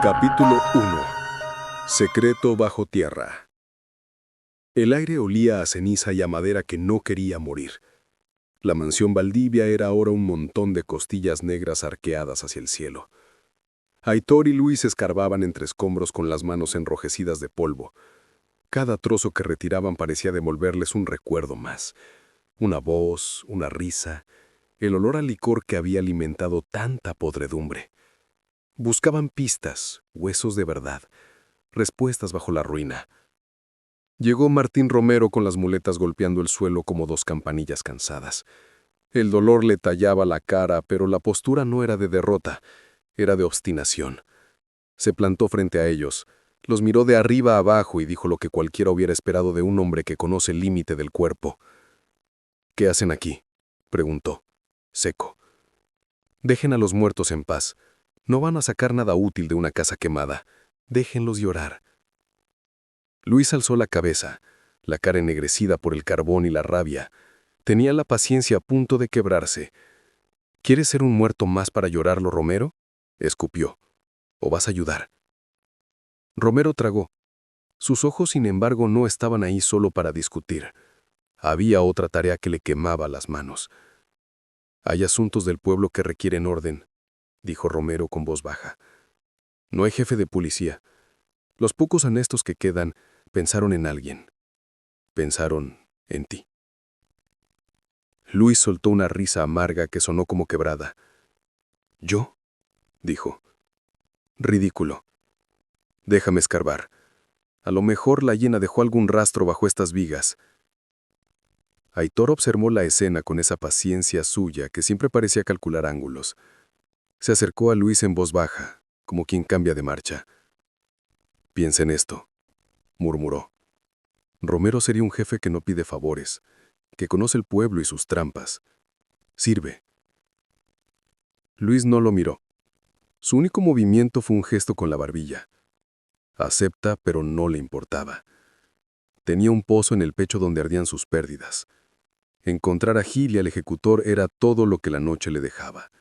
Capítulo 1. Secreto bajo tierra. El aire olía a ceniza y a madera que no quería morir. La mansión Valdivia era ahora un montón de costillas negras arqueadas hacia el cielo. Aitor y Luis escarbaban entre escombros con las manos enrojecidas de polvo. Cada trozo que retiraban parecía devolverles un recuerdo más. Una voz, una risa, el olor a licor que había alimentado tanta podredumbre. Buscaban pistas, huesos de verdad, respuestas bajo la ruina. Llegó Martín Romero con las muletas golpeando el suelo como dos campanillas cansadas. El dolor le tallaba la cara, pero la postura no era de derrota, era de obstinación. Se plantó frente a ellos, los miró de arriba a abajo y dijo lo que cualquiera hubiera esperado de un hombre que conoce el límite del cuerpo. «¿Qué hacen aquí?», preguntó, seco. «Dejen a los muertos en paz. No van a sacar nada útil de una casa quemada. Déjenlos llorar». Luis alzó la cabeza, la cara ennegrecida por el carbón y la rabia. Tenía la paciencia a punto de quebrarse. «¿Quieres ser un muerto más para llorarlo, Romero?», escupió. «¿O vas a ayudar?». Romero tragó. Sus ojos, sin embargo, no estaban ahí solo para discutir. Había otra tarea que le quemaba las manos. «Hay asuntos del pueblo que requieren orden», dijo Romero con voz baja. «No hay jefe de policía. Los pocos honestos que quedan pensaron en alguien. Pensaron en ti». Luis soltó una risa amarga que sonó como quebrada. «¿Yo?», dijo. «Ridículo. Déjame escarbar. A lo mejor la hiena dejó algún rastro bajo estas vigas». Aitor observó la escena con esa paciencia suya que siempre parecía calcular ángulos. Se acercó a Luis en voz baja, como quien cambia de marcha. «Piensa en esto», murmuró. «Romero sería un jefe que no pide favores, que conoce el pueblo y sus trampas. Sirve». Luis no lo miró. Su único movimiento fue un gesto con la barbilla. Acepta, pero no le importaba. Tenía un pozo en el pecho donde ardían sus pérdidas. Encontrar a Gil y al ejecutor era todo lo que la noche le dejaba.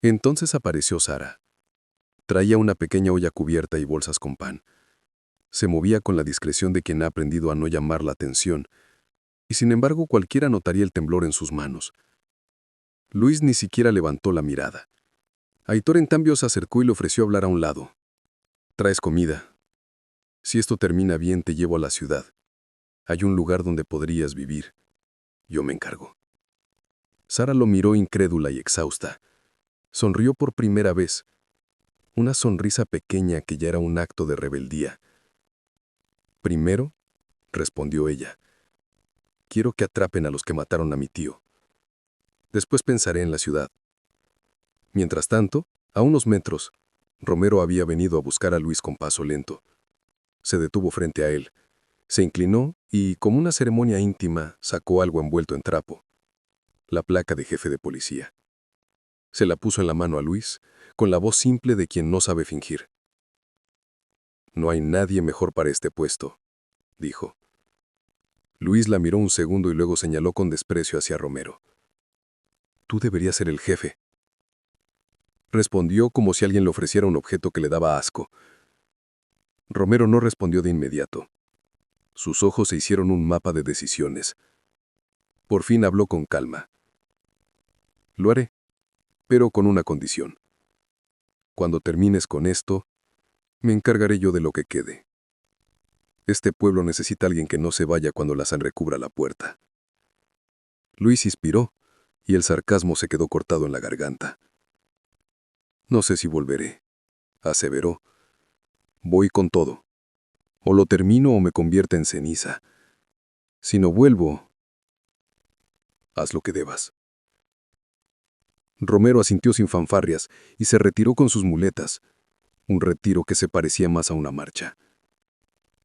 Entonces apareció Sara. Traía una pequeña olla cubierta y bolsas con pan. Se movía con la discreción de quien ha aprendido a no llamar la atención, y sin embargo cualquiera notaría el temblor en sus manos. Luis ni siquiera levantó la mirada. Aitor, en cambio, se acercó y le ofreció hablar a un lado. «¿Traes comida? Si esto termina bien, te llevo a la ciudad. Hay un lugar donde podrías vivir. Yo me encargo». Sara lo miró incrédula y exhausta. Sonrió por primera vez. Una sonrisa pequeña que ya era un acto de rebeldía. «Primero», respondió ella, «quiero que atrapen a los que mataron a mi tío. Después pensaré en la ciudad». Mientras tanto, a unos metros, Romero había venido a buscar a Luis con paso lento. Se detuvo frente a él. Se inclinó y, como una ceremonia íntima, sacó algo envuelto en trapo. La placa de jefe de policía. Se la puso en la mano a Luis, con la voz simple de quien no sabe fingir. «No hay nadie mejor para este puesto», dijo. Luis la miró un segundo y luego señaló con desprecio hacia Romero. «Tú deberías ser el jefe», respondió como si alguien le ofreciera un objeto que le daba asco. Romero no respondió de inmediato. Sus ojos se hicieron un mapa de decisiones. Por fin habló con calma. «Lo haré, pero con una condición. Cuando termines con esto, me encargaré yo de lo que quede. Este pueblo necesita a alguien que no se vaya cuando la sangre cubra la puerta». Luis inspiró, y el sarcasmo se quedó cortado en la garganta. «No sé si volveré», aseveró. «Voy con todo. O lo termino o me convierto en ceniza. Si no vuelvo, haz lo que debas». Romero asintió sin fanfarrias y se retiró con sus muletas, un retiro que se parecía más a una marcha.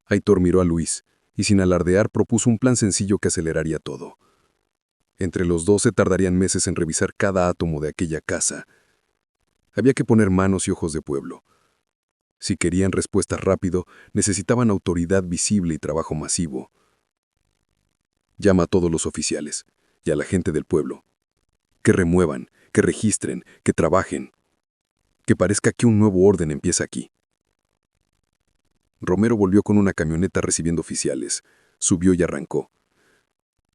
Aitor miró a Luis y sin alardear propuso un plan sencillo que aceleraría todo. Entre los dos se tardarían meses en revisar cada átomo de aquella casa. Había que poner manos y ojos de pueblo. Si querían respuestas rápido, necesitaban autoridad visible y trabajo masivo. «Llama a todos los oficiales y a la gente del pueblo. Que remuevan, que registren, que trabajen. Que parezca que un nuevo orden empieza aquí. Romero volvió con una camioneta recibiendo oficiales. Subió y arrancó.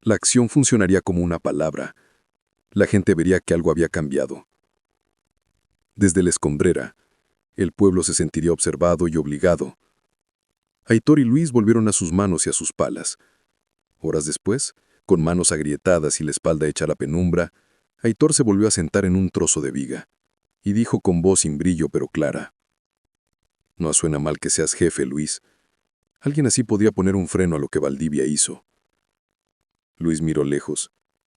La acción funcionaría como una palabra. La gente vería que algo había cambiado. Desde la escombrera, el pueblo se sentiría observado y obligado. Aitor y Luis volvieron a sus manos y a sus palas. Horas después, con manos agrietadas y la espalda hecha a la penumbra, Aitor se volvió a sentar en un trozo de viga y dijo con voz sin brillo pero clara: «No suena mal que seas jefe, Luis. Alguien así podría poner un freno a lo que Valdivia hizo». Luis miró lejos,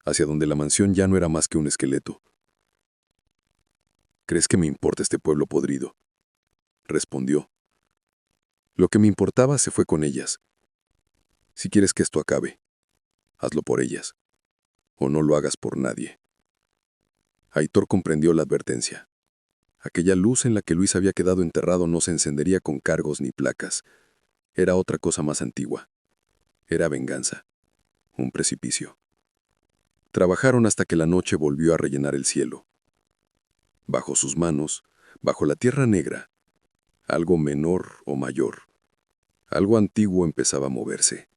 hacia donde la mansión ya no era más que un esqueleto. «¿Crees que me importa este pueblo podrido?», respondió. «Lo que me importaba se fue con ellas. Si quieres que esto acabe, hazlo por ellas, o no lo hagas por nadie». Aitor comprendió la advertencia. Aquella luz en la que Luis había quedado enterrado no se encendería con cargos ni placas. Era otra cosa más antigua. Era venganza. Un precipicio. Trabajaron hasta que la noche volvió a rellenar el cielo. Bajo sus manos, bajo la tierra negra, algo menor o mayor, algo antiguo empezaba a moverse.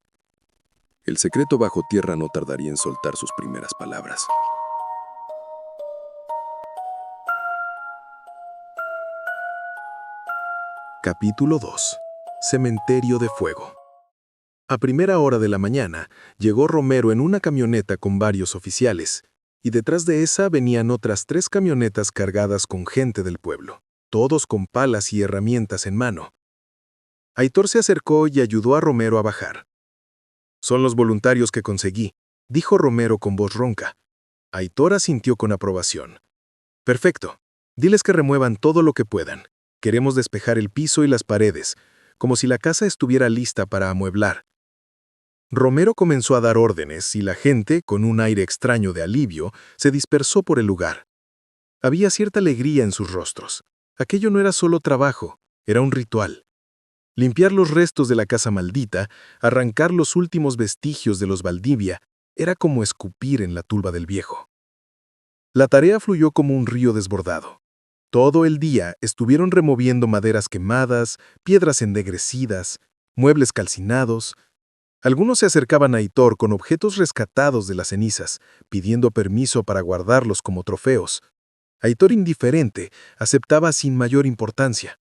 El secreto bajo tierra no tardaría en soltar sus primeras palabras. Capítulo 2. Cementerio de fuego. A primera hora de la mañana, llegó Romero en una camioneta con varios oficiales, y detrás de esa venían otras 3 camionetas cargadas con gente del pueblo, todos con palas y herramientas en mano. Aitor se acercó y ayudó a Romero a bajar. «Son los voluntarios que conseguí», dijo Romero con voz ronca. Aitor asintió con aprobación. «Perfecto. Diles que remuevan todo lo que puedan. Queremos despejar el piso y las paredes, como si la casa estuviera lista para amueblar». Romero comenzó a dar órdenes y la gente, con un aire extraño de alivio, se dispersó por el lugar. Había cierta alegría en sus rostros. Aquello no era solo trabajo, era un ritual. Limpiar los restos de la casa maldita, arrancar los últimos vestigios de los Valdivia, era como escupir en la tumba del viejo. La tarea fluyó como un río desbordado. Todo el día estuvieron removiendo maderas quemadas, piedras ennegrecidas, muebles calcinados. Algunos se acercaban a Aitor con objetos rescatados de las cenizas, pidiendo permiso para guardarlos como trofeos. Aitor, indiferente, aceptaba sin mayor importancia.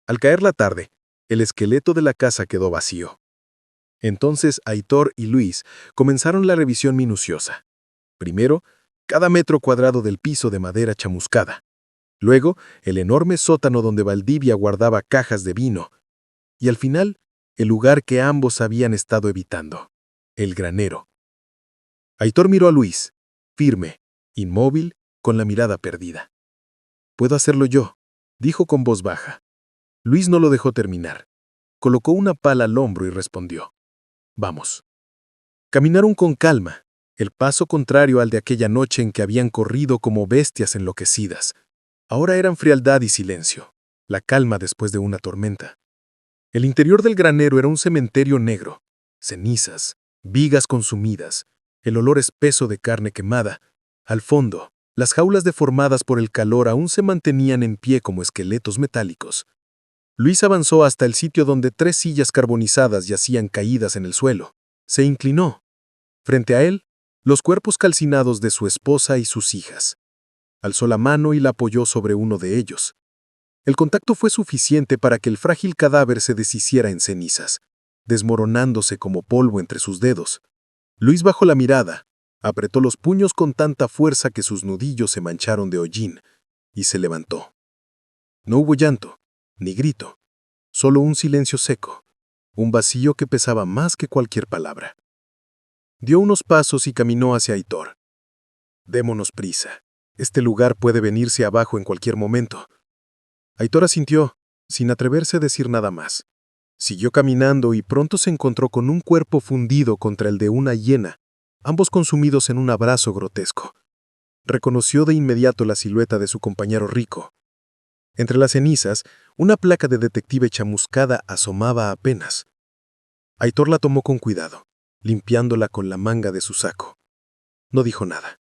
Al caer la tarde, el esqueleto de la casa quedó vacío. Entonces Aitor y Luis comenzaron la revisión minuciosa. Primero, cada metro cuadrado del piso de madera chamuscada. Luego, el enorme sótano donde Valdivia guardaba cajas de vino. Y al final, el lugar que ambos habían estado evitando, el granero. Aitor miró a Luis, firme, inmóvil, con la mirada perdida. «Puedo hacerlo yo», dijo con voz baja. Luis no lo dejó terminar. Colocó una pala al hombro y respondió: «Vamos». Caminaron con calma, el paso contrario al de aquella noche en que habían corrido como bestias enloquecidas. Ahora eran frialdad y silencio, la calma después de una tormenta. El interior del granero era un cementerio negro, cenizas, vigas consumidas, el olor espeso de carne quemada. Al fondo, las jaulas deformadas por el calor aún se mantenían en pie como esqueletos metálicos. Luis avanzó hasta el sitio donde 3 sillas carbonizadas yacían caídas en el suelo. Se inclinó. Frente a él, los cuerpos calcinados de su esposa y sus hijas. Alzó la mano y la apoyó sobre uno de ellos. El contacto fue suficiente para que el frágil cadáver se deshiciera en cenizas, desmoronándose como polvo entre sus dedos. Luis bajó la mirada, apretó los puños con tanta fuerza que sus nudillos se mancharon de hollín, y se levantó. No hubo llanto, ni grito, solo un silencio seco, un vacío que pesaba más que cualquier palabra. Dio unos pasos y caminó hacia Aitor. «Démonos prisa. Este lugar puede venirse abajo en cualquier momento». Aitor asintió, sin atreverse a decir nada más. Siguió caminando y pronto se encontró con un cuerpo fundido contra el de una hiena, ambos consumidos en un abrazo grotesco. Reconoció de inmediato la silueta de su compañero Rico. Entre las cenizas, una placa de detective chamuscada asomaba apenas. Aitor la tomó con cuidado, limpiándola con la manga de su saco. No dijo nada.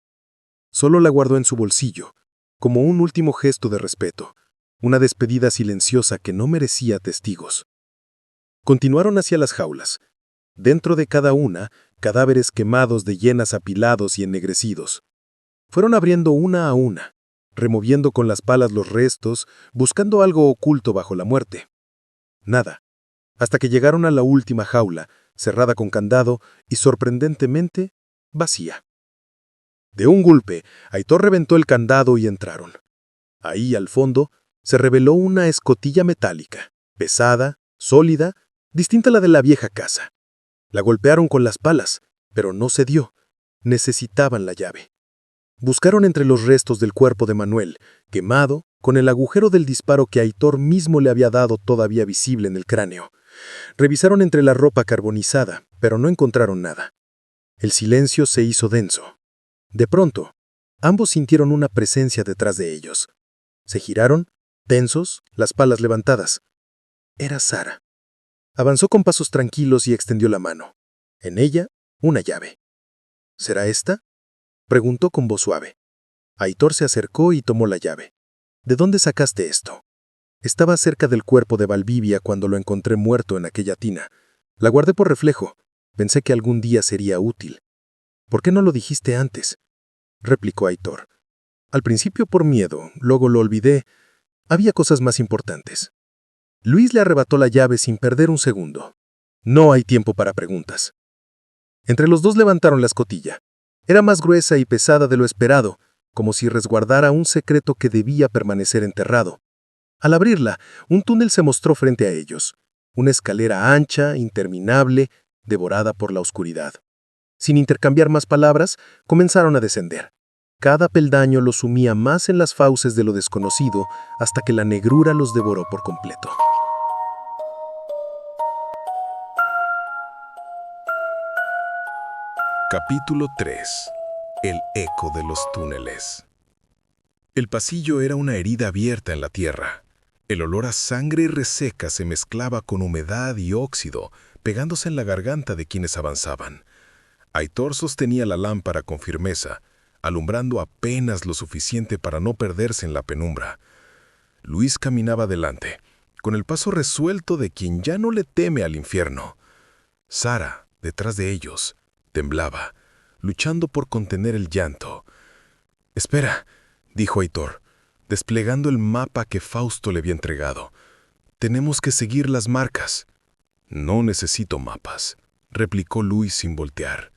Solo la guardó en su bolsillo, como un último gesto de respeto, una despedida silenciosa que no merecía testigos. Continuaron hacia las jaulas. Dentro de cada una, cadáveres quemados de hienas apilados y ennegrecidos. Fueron abriendo una a una, removiendo con las palas los restos, buscando algo oculto bajo la muerte. Nada, hasta que llegaron a la última jaula, cerrada con candado y sorprendentemente vacía. De un golpe, Aitor reventó el candado y entraron. Ahí, al fondo, se reveló una escotilla metálica, pesada, sólida, distinta a la de la vieja casa. La golpearon con las palas, pero no cedió. Necesitaban la llave. Buscaron entre los restos del cuerpo de Manuel, quemado, con el agujero del disparo que Aitor mismo le había dado todavía visible en el cráneo. Revisaron entre la ropa carbonizada, pero no encontraron nada. El silencio se hizo denso. De pronto, ambos sintieron una presencia detrás de ellos. Se giraron, tensos, las palas levantadas. Era Sara. Avanzó con pasos tranquilos y extendió la mano. En ella, una llave. ¿Será esta?, preguntó con voz suave. Aitor se acercó y tomó la llave. ¿De dónde sacaste esto? Estaba cerca del cuerpo de Valdivia cuando lo encontré muerto en aquella tina. La guardé por reflejo. Pensé que algún día sería útil. ¿Por qué no lo dijiste antes?, replicó Aitor. Al principio por miedo, luego lo olvidé. Había cosas más importantes. Luis le arrebató la llave sin perder un segundo. No hay tiempo para preguntas. Entre los dos levantaron la escotilla. Era más gruesa y pesada de lo esperado, como si resguardara un secreto que debía permanecer enterrado. Al abrirla, un túnel se mostró frente a ellos. Una escalera ancha, interminable, devorada por la oscuridad. Sin intercambiar más palabras, comenzaron a descender. Cada peldaño los sumía más en las fauces de lo desconocido hasta que la negrura los devoró por completo. Capítulo 3. El eco de los túneles. El pasillo era una herida abierta en la tierra. El olor a sangre reseca se mezclaba con humedad y óxido, pegándose en la garganta de quienes avanzaban. Aitor sostenía la lámpara con firmeza, alumbrando apenas lo suficiente para no perderse en la penumbra. Luis caminaba adelante, con el paso resuelto de quien ya no le teme al infierno. Sara, detrás de ellos, temblaba, luchando por contener el llanto. «Espera», dijo Aitor, desplegando el mapa que Fausto le había entregado. «Tenemos que seguir las marcas». «No necesito mapas», replicó Luis sin voltear.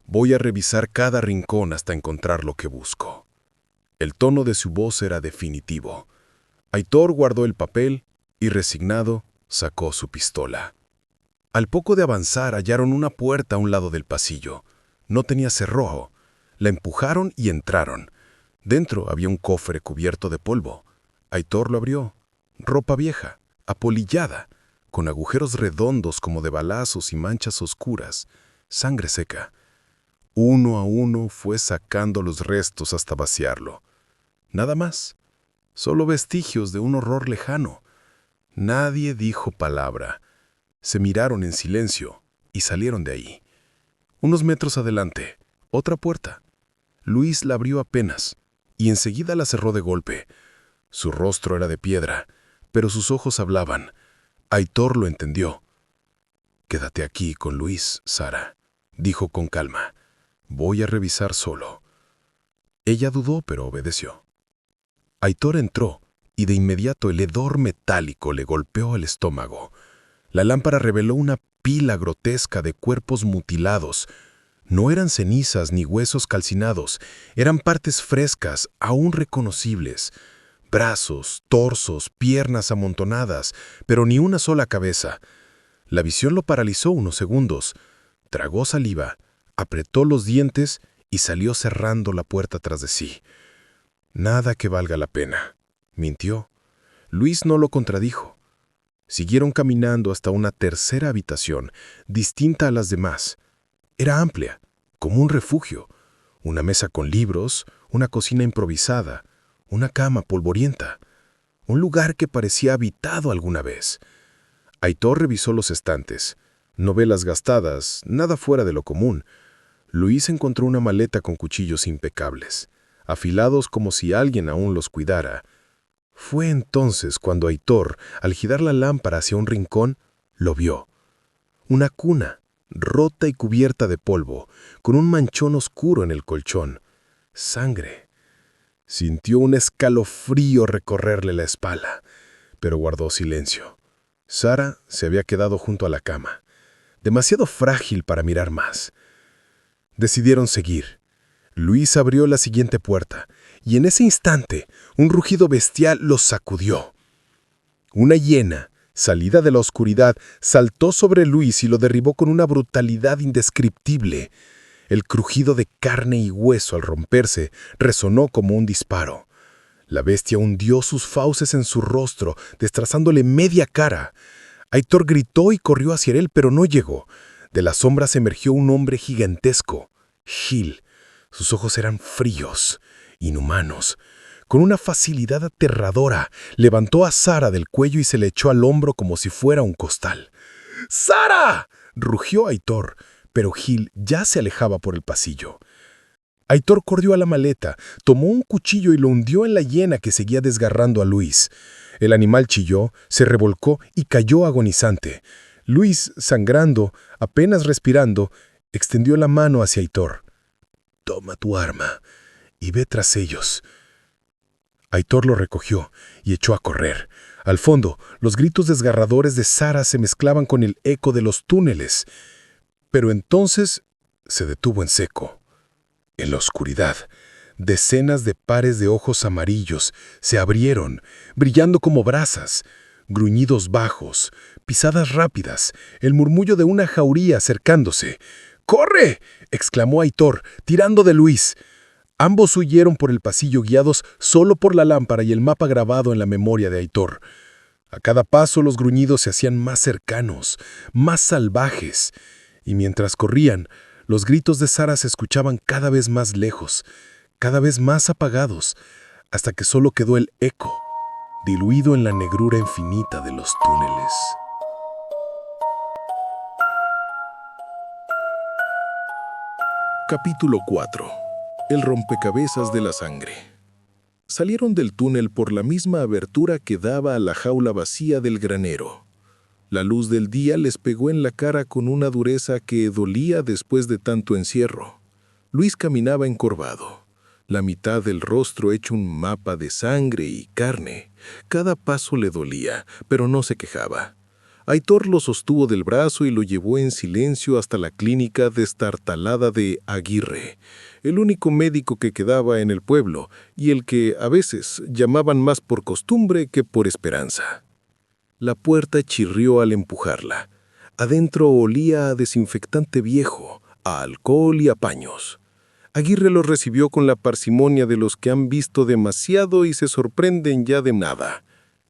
«Voy a revisar cada rincón hasta encontrar lo que busco». El tono de su voz era definitivo. Aitor guardó el papel y, resignado, sacó su pistola. Al poco de avanzar, hallaron una puerta a un lado del pasillo. No tenía cerrojo. La empujaron y entraron. Dentro había un cofre cubierto de polvo. Aitor lo abrió. Ropa vieja, apolillada, con agujeros redondos como de balazos y manchas oscuras, sangre seca. Uno a uno fue sacando los restos hasta vaciarlo. Nada más. Solo vestigios de un horror lejano. Nadie dijo palabra. Se miraron en silencio y salieron de ahí. Unos metros adelante, otra puerta. Luis la abrió apenas y enseguida la cerró de golpe. Su rostro era de piedra, pero sus ojos hablaban. Aitor lo entendió. «Quédate aquí con Luis, Sara», dijo con calma. «Voy a revisar solo». Ella dudó, pero obedeció. Aitor entró y de inmediato el hedor metálico le golpeó el estómago. La lámpara reveló una pila grotesca de cuerpos mutilados. No eran cenizas ni huesos calcinados, eran partes frescas, aún reconocibles. Brazos, torsos, piernas amontonadas, pero ni una sola cabeza. La visión lo paralizó unos segundos. Tragó saliva, apretó los dientes y salió cerrando la puerta tras de sí. Nada que valga la pena, mintió. Luis no lo contradijo. Siguieron caminando hasta una tercera habitación, distinta a las demás. Era amplia, como un refugio. Una mesa con libros, una cocina improvisada, una cama polvorienta. Un lugar que parecía habitado alguna vez. Aitor revisó los estantes. Novelas gastadas, nada fuera de lo común. Luis encontró una maleta con cuchillos impecables, afilados como si alguien aún los cuidara. Fue entonces cuando Aitor, al girar la lámpara hacia un rincón, lo vio. Una cuna, rota y cubierta de polvo, con un manchón oscuro en el colchón. Sangre. Sintió un escalofrío recorrerle la espalda, pero guardó silencio. Sara se había quedado junto a la cama, demasiado frágil para mirar más. Decidieron seguir. Luis abrió la siguiente puerta, y en ese instante un rugido bestial los sacudió. Una hiena, salida de la oscuridad, saltó sobre Luis y lo derribó con una brutalidad indescriptible. El crujido de carne y hueso al romperse resonó como un disparo. La bestia hundió sus fauces en su rostro, destrazándole media cara. Aitor gritó y corrió hacia él, pero no llegó. De las sombras emergió un hombre gigantesco, Gil. Sus ojos eran fríos, inhumanos. Con una facilidad aterradora, levantó a Sara del cuello y se le echó al hombro como si fuera un costal. ¡Sara!, rugió Aitor, pero Gil ya se alejaba por el pasillo. Aitor corrió a la maleta, tomó un cuchillo y lo hundió en la hiena que seguía desgarrando a Luis. El animal chilló, se revolcó y cayó agonizante. Luis, sangrando, apenas respirando, extendió la mano hacia Aitor. «Toma tu arma y ve tras ellos». Aitor lo recogió y echó a correr. Al fondo, los gritos desgarradores de Sara se mezclaban con el eco de los túneles. Pero entonces se detuvo en seco. En la oscuridad, decenas de pares de ojos amarillos se abrieron, brillando como brasas. Gruñidos bajos, pisadas rápidas, el murmullo de una jauría acercándose. «¡Corre!», exclamó Aitor, tirando de Luis. Ambos huyeron por el pasillo guiados solo por la lámpara y el mapa grabado en la memoria de Aitor. A cada paso los gruñidos se hacían más cercanos, más salvajes, y mientras corrían, los gritos de Sara se escuchaban cada vez más lejos, cada vez más apagados, hasta que solo quedó el eco, diluido en la negrura infinita de los túneles. Capítulo 4. El rompecabezas de la sangre. Salieron del túnel por la misma abertura que daba a la jaula vacía del granero. La luz del día les pegó en la cara con una dureza que dolía después de tanto encierro. Luis caminaba encorvado, la mitad del rostro hecho un mapa de sangre y carne. Cada paso le dolía, pero no se quejaba. Aitor lo sostuvo del brazo y lo llevó en silencio hasta la clínica destartalada de Aguirre, el único médico que quedaba en el pueblo y el que a veces llamaban más por costumbre que por esperanza. La puerta chirrió al empujarla. Adentro olía a desinfectante viejo, a alcohol y a paños. Aguirre los recibió con la parsimonia de los que han visto demasiado y se sorprenden ya de nada.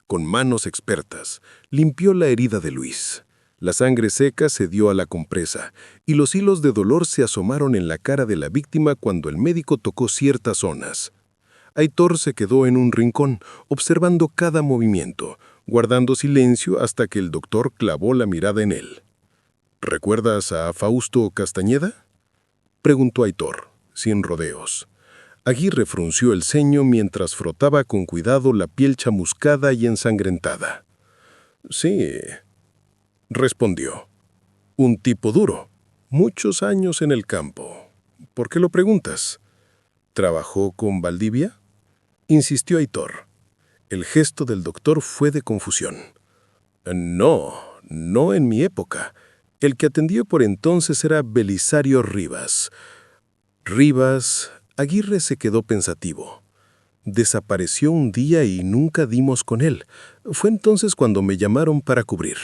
Con manos expertas, limpió la herida de Luis. La sangre seca se dio a la compresa y los hilos de dolor se asomaron en la cara de la víctima cuando el médico tocó ciertas zonas. Aitor se quedó en un rincón, observando cada movimiento, guardando silencio hasta que el doctor clavó la mirada en él. «¿Recuerdas a Fausto Castañeda?», preguntó Aitor, sin rodeos. Aguirre frunció el ceño mientras frotaba con cuidado la piel chamuscada y ensangrentada. «Sí», respondió. «Un tipo duro, muchos años en el campo. ¿Por qué lo preguntas? ¿Trabajó con Valdivia?», insistió Aitor. El gesto del doctor fue de confusión. No en mi época. El que atendió por entonces era Belisario Rivas. Rivas. Aguirre se quedó pensativo. Desapareció un día y nunca dimos con él. Fue entonces cuando me llamaron para cubrir.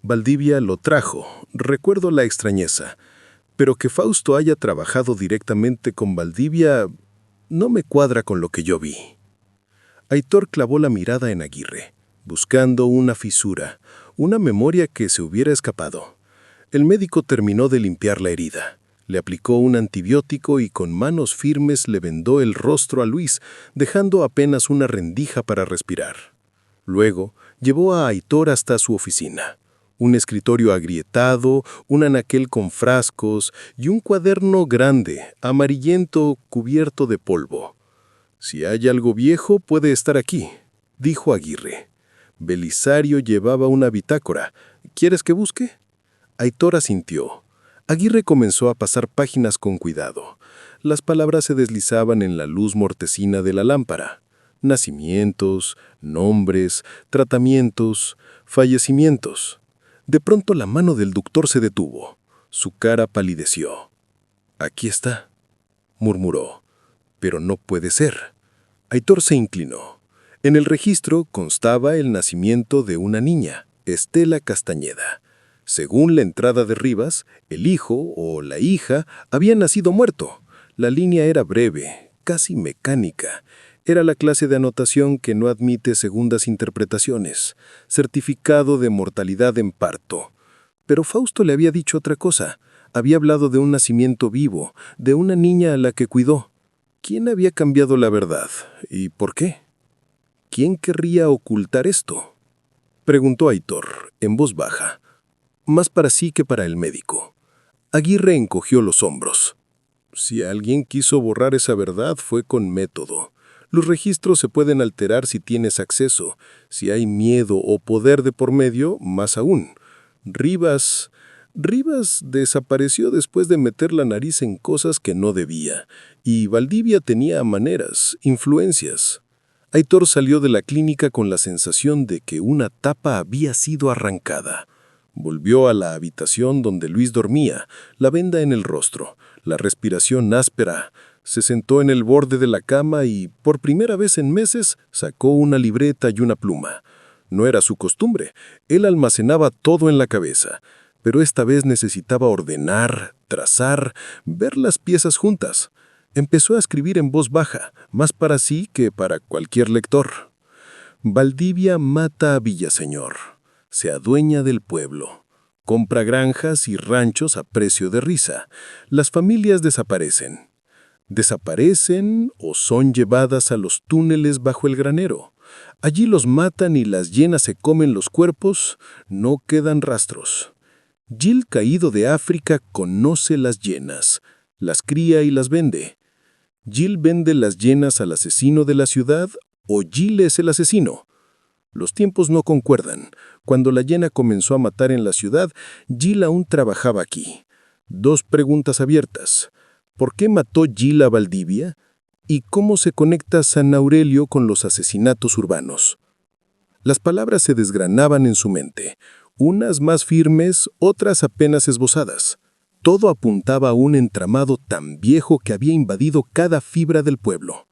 Valdivia lo trajo, recuerdo la extrañeza. Pero que Fausto haya trabajado directamente con Valdivia no me cuadra con lo que yo vi. Aitor clavó la mirada en Aguirre, buscando una fisura, una memoria que se hubiera escapado. El médico terminó de limpiar la herida. Le aplicó un antibiótico y con manos firmes le vendó el rostro a Luis, dejando apenas una rendija para respirar. Luego, llevó a Aitor hasta su oficina. Un escritorio agrietado, un anaquel con frascos y un cuaderno grande, amarillento, cubierto de polvo. «Si hay algo viejo, puede estar aquí», dijo Aguirre. Belisario llevaba una bitácora. ¿Quieres que busque? Aitor asintió. Aguirre comenzó a pasar páginas con cuidado. Las palabras se deslizaban en la luz mortecina de la lámpara. Nacimientos, nombres, tratamientos, fallecimientos. De pronto la mano del doctor se detuvo. Su cara palideció. «Aquí está», murmuró. «Pero no puede ser». Aitor se inclinó. En el registro constaba el nacimiento de una niña, Estela Castañeda. Según la entrada de Rivas, el hijo o la hija había nacido muerto. La línea era breve, casi mecánica. Era la clase de anotación que no admite segundas interpretaciones. Certificado de mortalidad en parto. Pero Fausto le había dicho otra cosa. Había hablado de un nacimiento vivo, de una niña a la que cuidó. ¿Quién había cambiado la verdad? ¿Y por qué? ¿Quién querría ocultar esto? Preguntó Aitor, en voz baja, más para sí que para el médico. Aguirre encogió los hombros. Si alguien quiso borrar esa verdad fue con método. Los registros se pueden alterar si tienes acceso. Si hay miedo o poder de por medio, más aún. Rivas desapareció después de meter la nariz en cosas que no debía. Y Valdivia tenía maneras, influencias. Aitor salió de la clínica con la sensación de que una tapa había sido arrancada. Volvió a la habitación donde Luis dormía, la venda en el rostro, la respiración áspera. Se sentó en el borde de la cama y, por primera vez en meses, sacó una libreta y una pluma. No era su costumbre. Él almacenaba todo en la cabeza, pero esta vez necesitaba ordenar, trazar, ver las piezas juntas. Empezó a escribir en voz baja, más para sí que para cualquier lector. Valdivia mata a Villaseñor. Se adueña del pueblo. Compra granjas y ranchos a precio de risa. Las familias desaparecen. Desaparecen o son llevadas a los túneles bajo el granero. Allí los matan y las hienas se comen los cuerpos, no quedan rastros. Gil, caído de África, conoce las hienas, las cría y las vende. Gil vende las hienas al asesino de la ciudad o Gil es el asesino. Los tiempos no concuerdan. Cuando la hiena comenzó a matar en la ciudad, Gil aún trabajaba aquí. Dos preguntas abiertas. ¿Por qué mató Gil a Valdivia? ¿Y cómo se conecta San Aurelio con los asesinatos urbanos? Las palabras se desgranaban en su mente, unas más firmes, otras apenas esbozadas. Todo apuntaba a un entramado tan viejo que había invadido cada fibra del pueblo.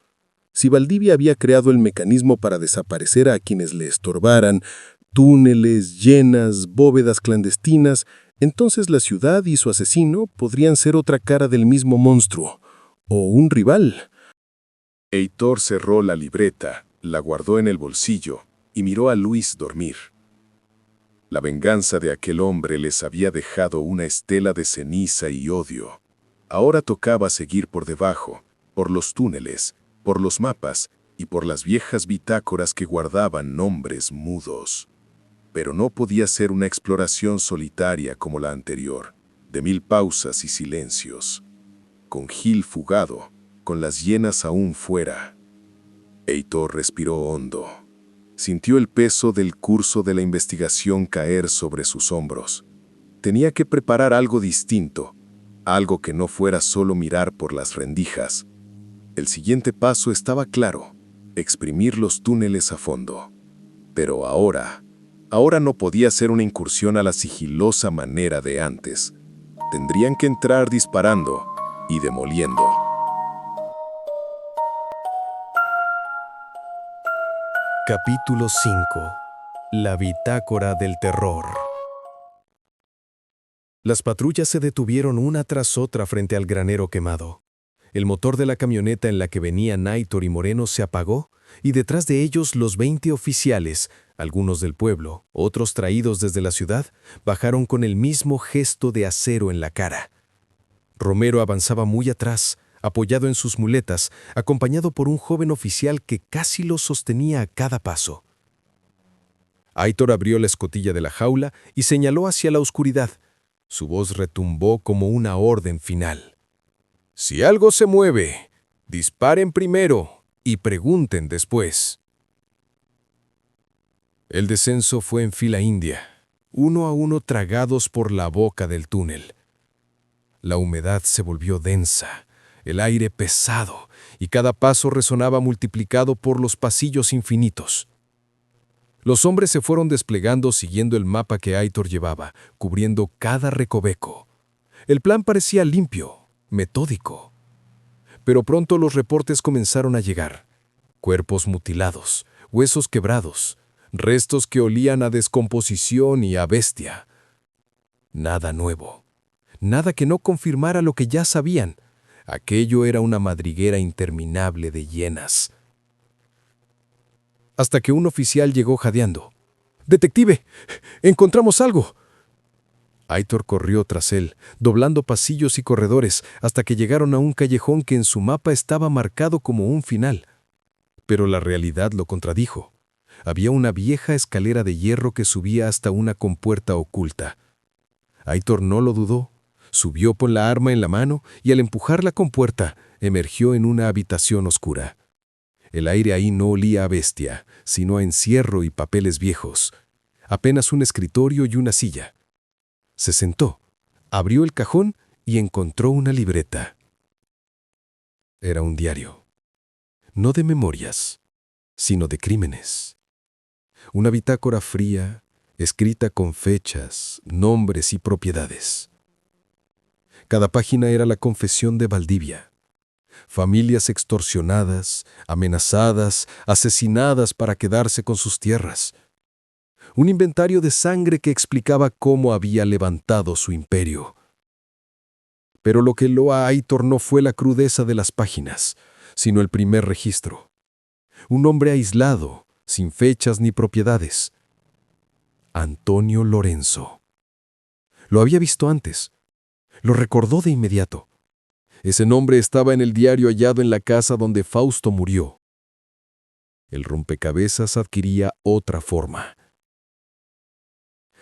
Si Valdivia había creado el mecanismo para desaparecer a quienes le estorbaran, túneles, hienas, bóvedas clandestinas, entonces la ciudad y su asesino podrían ser otra cara del mismo monstruo, o un rival. Aitor cerró la libreta, la guardó en el bolsillo y miró a Luis dormir. La venganza de aquel hombre les había dejado una estela de ceniza y odio. Ahora tocaba seguir por debajo, por los túneles, por los mapas y por las viejas bitácoras que guardaban nombres mudos. Pero no podía ser una exploración solitaria como la anterior, de 1000 pausas y silencios. Con Gil fugado, con las hienas aún fuera. Aitor respiró hondo. Sintió el peso del curso de la investigación caer sobre sus hombros. Tenía que preparar algo distinto, algo que no fuera solo mirar por las rendijas. El siguiente paso estaba claro, exprimir los túneles a fondo. Pero ahora no podía ser una incursión a la sigilosa manera de antes. Tendrían que entrar disparando y demoliendo. Capítulo 5. La bitácora del terror. Las patrullas se detuvieron una tras otra frente al granero quemado. El motor de la camioneta en la que venían Aitor y Moreno se apagó, y detrás de ellos los 20 oficiales, algunos del pueblo, otros traídos desde la ciudad, bajaron con el mismo gesto de acero en la cara. Romero avanzaba muy atrás, apoyado en sus muletas, acompañado por un joven oficial que casi lo sostenía a cada paso. Aitor abrió la escotilla de la jaula y señaló hacia la oscuridad. Su voz retumbó como una orden final. «Si algo se mueve, disparen primero y pregunten después». El descenso fue en fila india, uno a uno tragados por la boca del túnel. La humedad se volvió densa, el aire pesado, y cada paso resonaba multiplicado por los pasillos infinitos. Los hombres se fueron desplegando siguiendo el mapa que Aitor llevaba, cubriendo cada recoveco. El plan parecía limpio, metódico. Pero pronto los reportes comenzaron a llegar. Cuerpos mutilados, huesos quebrados, restos que olían a descomposición y a bestia. Nada nuevo, nada que no confirmara lo que ya sabían. Aquello era una madriguera interminable de hienas. Hasta que un oficial llegó jadeando. «¡Detective! ¡Encontramos algo!». Aitor corrió tras él, doblando pasillos y corredores, hasta que llegaron a un callejón que en su mapa estaba marcado como un final. Pero la realidad lo contradijo. Había una vieja escalera de hierro que subía hasta una compuerta oculta. Aitor no lo dudó. Subió con la arma en la mano y al empujar la compuerta, emergió en una habitación oscura. El aire ahí no olía a bestia, sino a encierro y papeles viejos. Apenas un escritorio y una silla. Se sentó, abrió el cajón y encontró una libreta. Era un diario. No de memorias, sino de crímenes. Una bitácora fría, escrita con fechas, nombres y propiedades. Cada página era la confesión de Valdivia. Familias extorsionadas, amenazadas, asesinadas para quedarse con sus tierras. Un inventario de sangre que explicaba cómo había levantado su imperio. Pero lo que heló a Aitor no fue la crudeza de las páginas, sino el primer registro. Un hombre aislado, sin fechas ni propiedades. Antonio Lorenzo. Lo había visto antes. Lo recordó de inmediato. Ese nombre estaba en el diario hallado en la casa donde Fausto murió. El rompecabezas adquiría otra forma.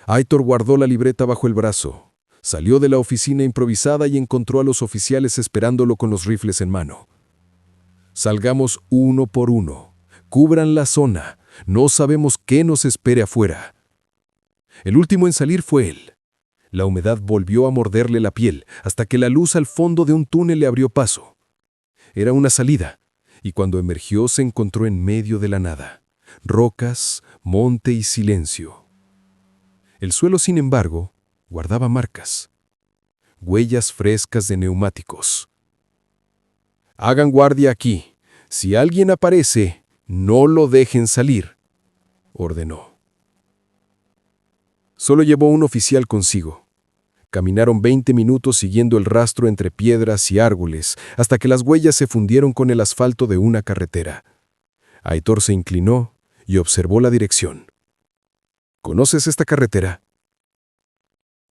Aitor guardó la libreta bajo el brazo, salió de la oficina improvisada y encontró a los oficiales esperándolo con los rifles en mano. «Salgamos uno por uno. Cubran la zona. No sabemos qué nos espere afuera». El último en salir fue él. La humedad volvió a morderle la piel hasta que la luz al fondo de un túnel le abrió paso. Era una salida, y cuando emergió se encontró en medio de la nada. Rocas, monte y silencio. El suelo, sin embargo, guardaba marcas. Huellas frescas de neumáticos. «Hagan guardia aquí. Si alguien aparece, no lo dejen salir», ordenó. Solo llevó un oficial consigo. Caminaron 20 minutos siguiendo el rastro entre piedras y árboles, hasta que las huellas se fundieron con el asfalto de una carretera. Aitor se inclinó y observó la dirección. «¿Conoces esta carretera?».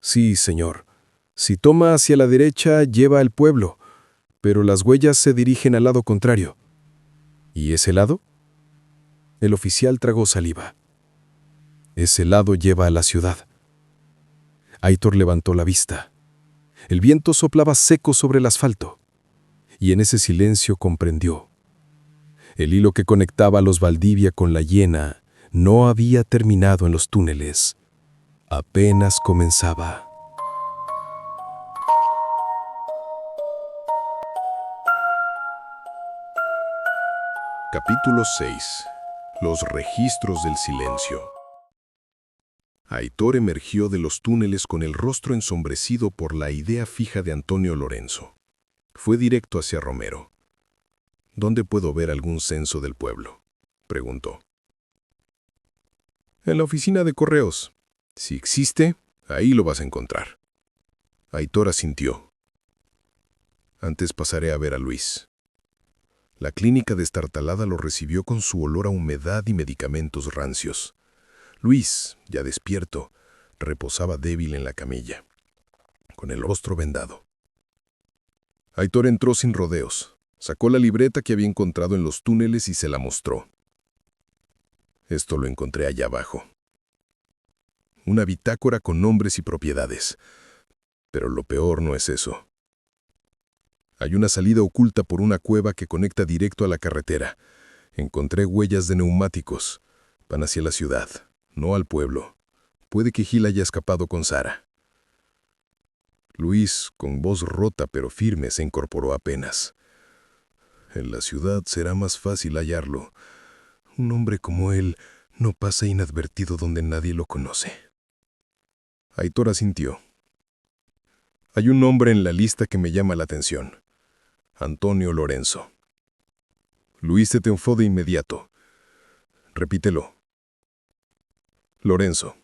«Sí, señor. Si toma hacia la derecha, lleva al pueblo, pero las huellas se dirigen al lado contrario». «¿Y ese lado?». El oficial tragó saliva. «Ese lado lleva a la ciudad». Aitor levantó la vista. El viento soplaba seco sobre el asfalto, y en ese silencio comprendió. El hilo que conectaba a los Valdivia con la Hiena no había terminado en los túneles. Apenas comenzaba. Capítulo 6. Los registros del silencio. Aitor emergió de los túneles con el rostro ensombrecido por la idea fija de Antonio Lorenzo. Fue directo hacia Romero. «¿Dónde puedo ver algún censo del pueblo?», preguntó. «En la oficina de correos. Si existe, ahí lo vas a encontrar». Aitor asintió. «Antes pasaré a ver a Luis». La clínica destartalada lo recibió con su olor a humedad y medicamentos rancios. Luis, ya despierto, reposaba débil en la camilla, con el rostro vendado. Aitor entró sin rodeos, sacó la libreta que había encontrado en los túneles y se la mostró. «Esto lo encontré allá abajo. Una bitácora con nombres y propiedades. Pero lo peor no es eso. Hay una salida oculta por una cueva que conecta directo a la carretera. Encontré huellas de neumáticos. Van hacia la ciudad. No al pueblo. Puede que Gil haya escapado con Sara. Luis, con voz rota pero firme, se incorporó apenas. En la ciudad será más fácil hallarlo. Un hombre como él no pasa inadvertido donde nadie lo conoce. Aitor asintió. Hay un nombre en la lista que me llama la atención. Antonio Lorenzo. Luis se triunfó de inmediato. Repítelo. Lorenzo.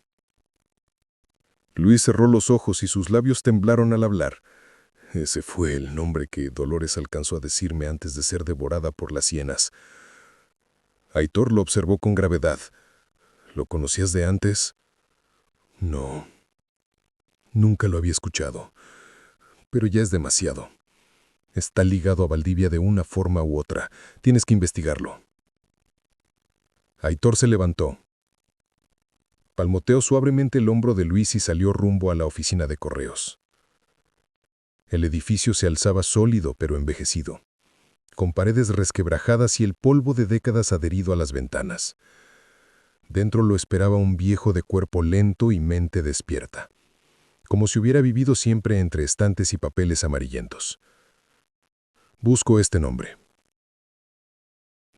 Luis cerró los ojos y sus labios temblaron al hablar. Ese fue el nombre que Dolores alcanzó a decirme antes de ser devorada por las hienas. Aitor lo observó con gravedad. ¿Lo conocías de antes? No. Nunca lo había escuchado. Pero ya es demasiado. Está ligado a Valdivia de una forma u otra. Tienes que investigarlo. Aitor se levantó. Palmoteó suavemente el hombro de Luis y salió rumbo a la oficina de correos. El edificio se alzaba sólido pero envejecido, con paredes resquebrajadas y el polvo de décadas adherido a las ventanas. Dentro lo esperaba un viejo de cuerpo lento y mente despierta, como si hubiera vivido siempre entre estantes y papeles amarillentos. «Busco este nombre»,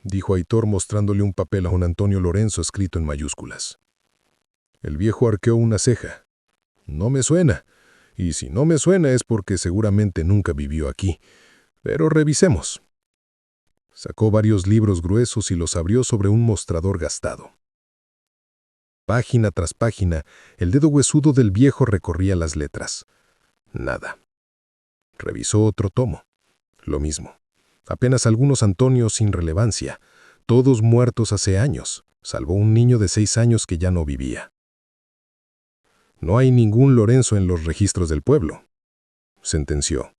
dijo Aitor mostrándole un papel a un Antonio Lorenzo escrito en mayúsculas. El viejo arqueó una ceja. «No me suena. Y si no me suena es porque seguramente nunca vivió aquí. Pero revisemos». Sacó varios libros gruesos y los abrió sobre un mostrador gastado. Página tras página, el dedo huesudo del viejo recorría las letras. Nada. Revisó otro tomo. Lo mismo. Apenas algunos Antonios sin relevancia, todos muertos hace años, salvo un niño de 6 años que ya no vivía. «No hay ningún Lorenzo en los registros del pueblo», sentenció.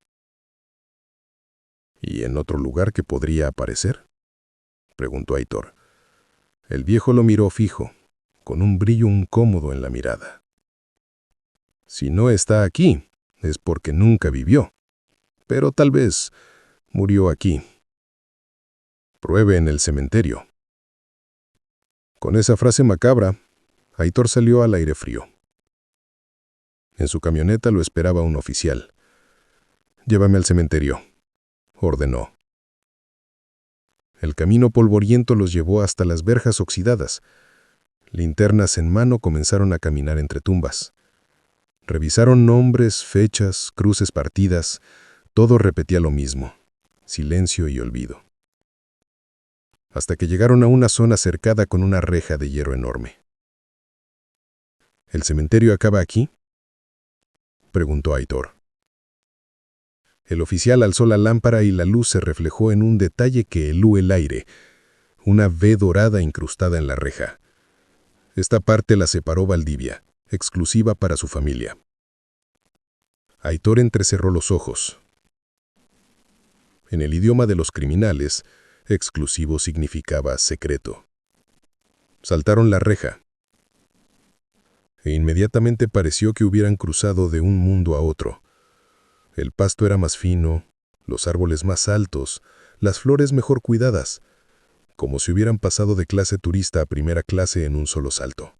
«¿Y en otro lugar que podría aparecer?», preguntó Aitor. El viejo lo miró fijo, con un brillo incómodo en la mirada. «Si no está aquí, es porque nunca vivió. Pero tal vez murió aquí. Pruebe en el cementerio». Con esa frase macabra, Aitor salió al aire frío. En su camioneta lo esperaba un oficial. «Llévame al cementerio», ordenó. El camino polvoriento los llevó hasta las verjas oxidadas. Linternas en mano comenzaron a caminar entre tumbas. Revisaron nombres, fechas, cruces partidas. Todo repetía lo mismo: silencio y olvido. Hasta que llegaron a una zona cercada con una reja de hierro enorme. «¿El cementerio acaba aquí?», preguntó Aitor. El oficial alzó la lámpara y la luz se reflejó en un detalle que heló el aire: una V dorada incrustada en la reja. Esta parte la separó Valdivia, exclusiva para su familia. Aitor entrecerró los ojos. En el idioma de los criminales, exclusivo significaba secreto. Saltaron la reja. E inmediatamente pareció que hubieran cruzado de un mundo a otro. El pasto era más fino, los árboles más altos, las flores mejor cuidadas, como si hubieran pasado de clase turista a primera clase en un solo salto.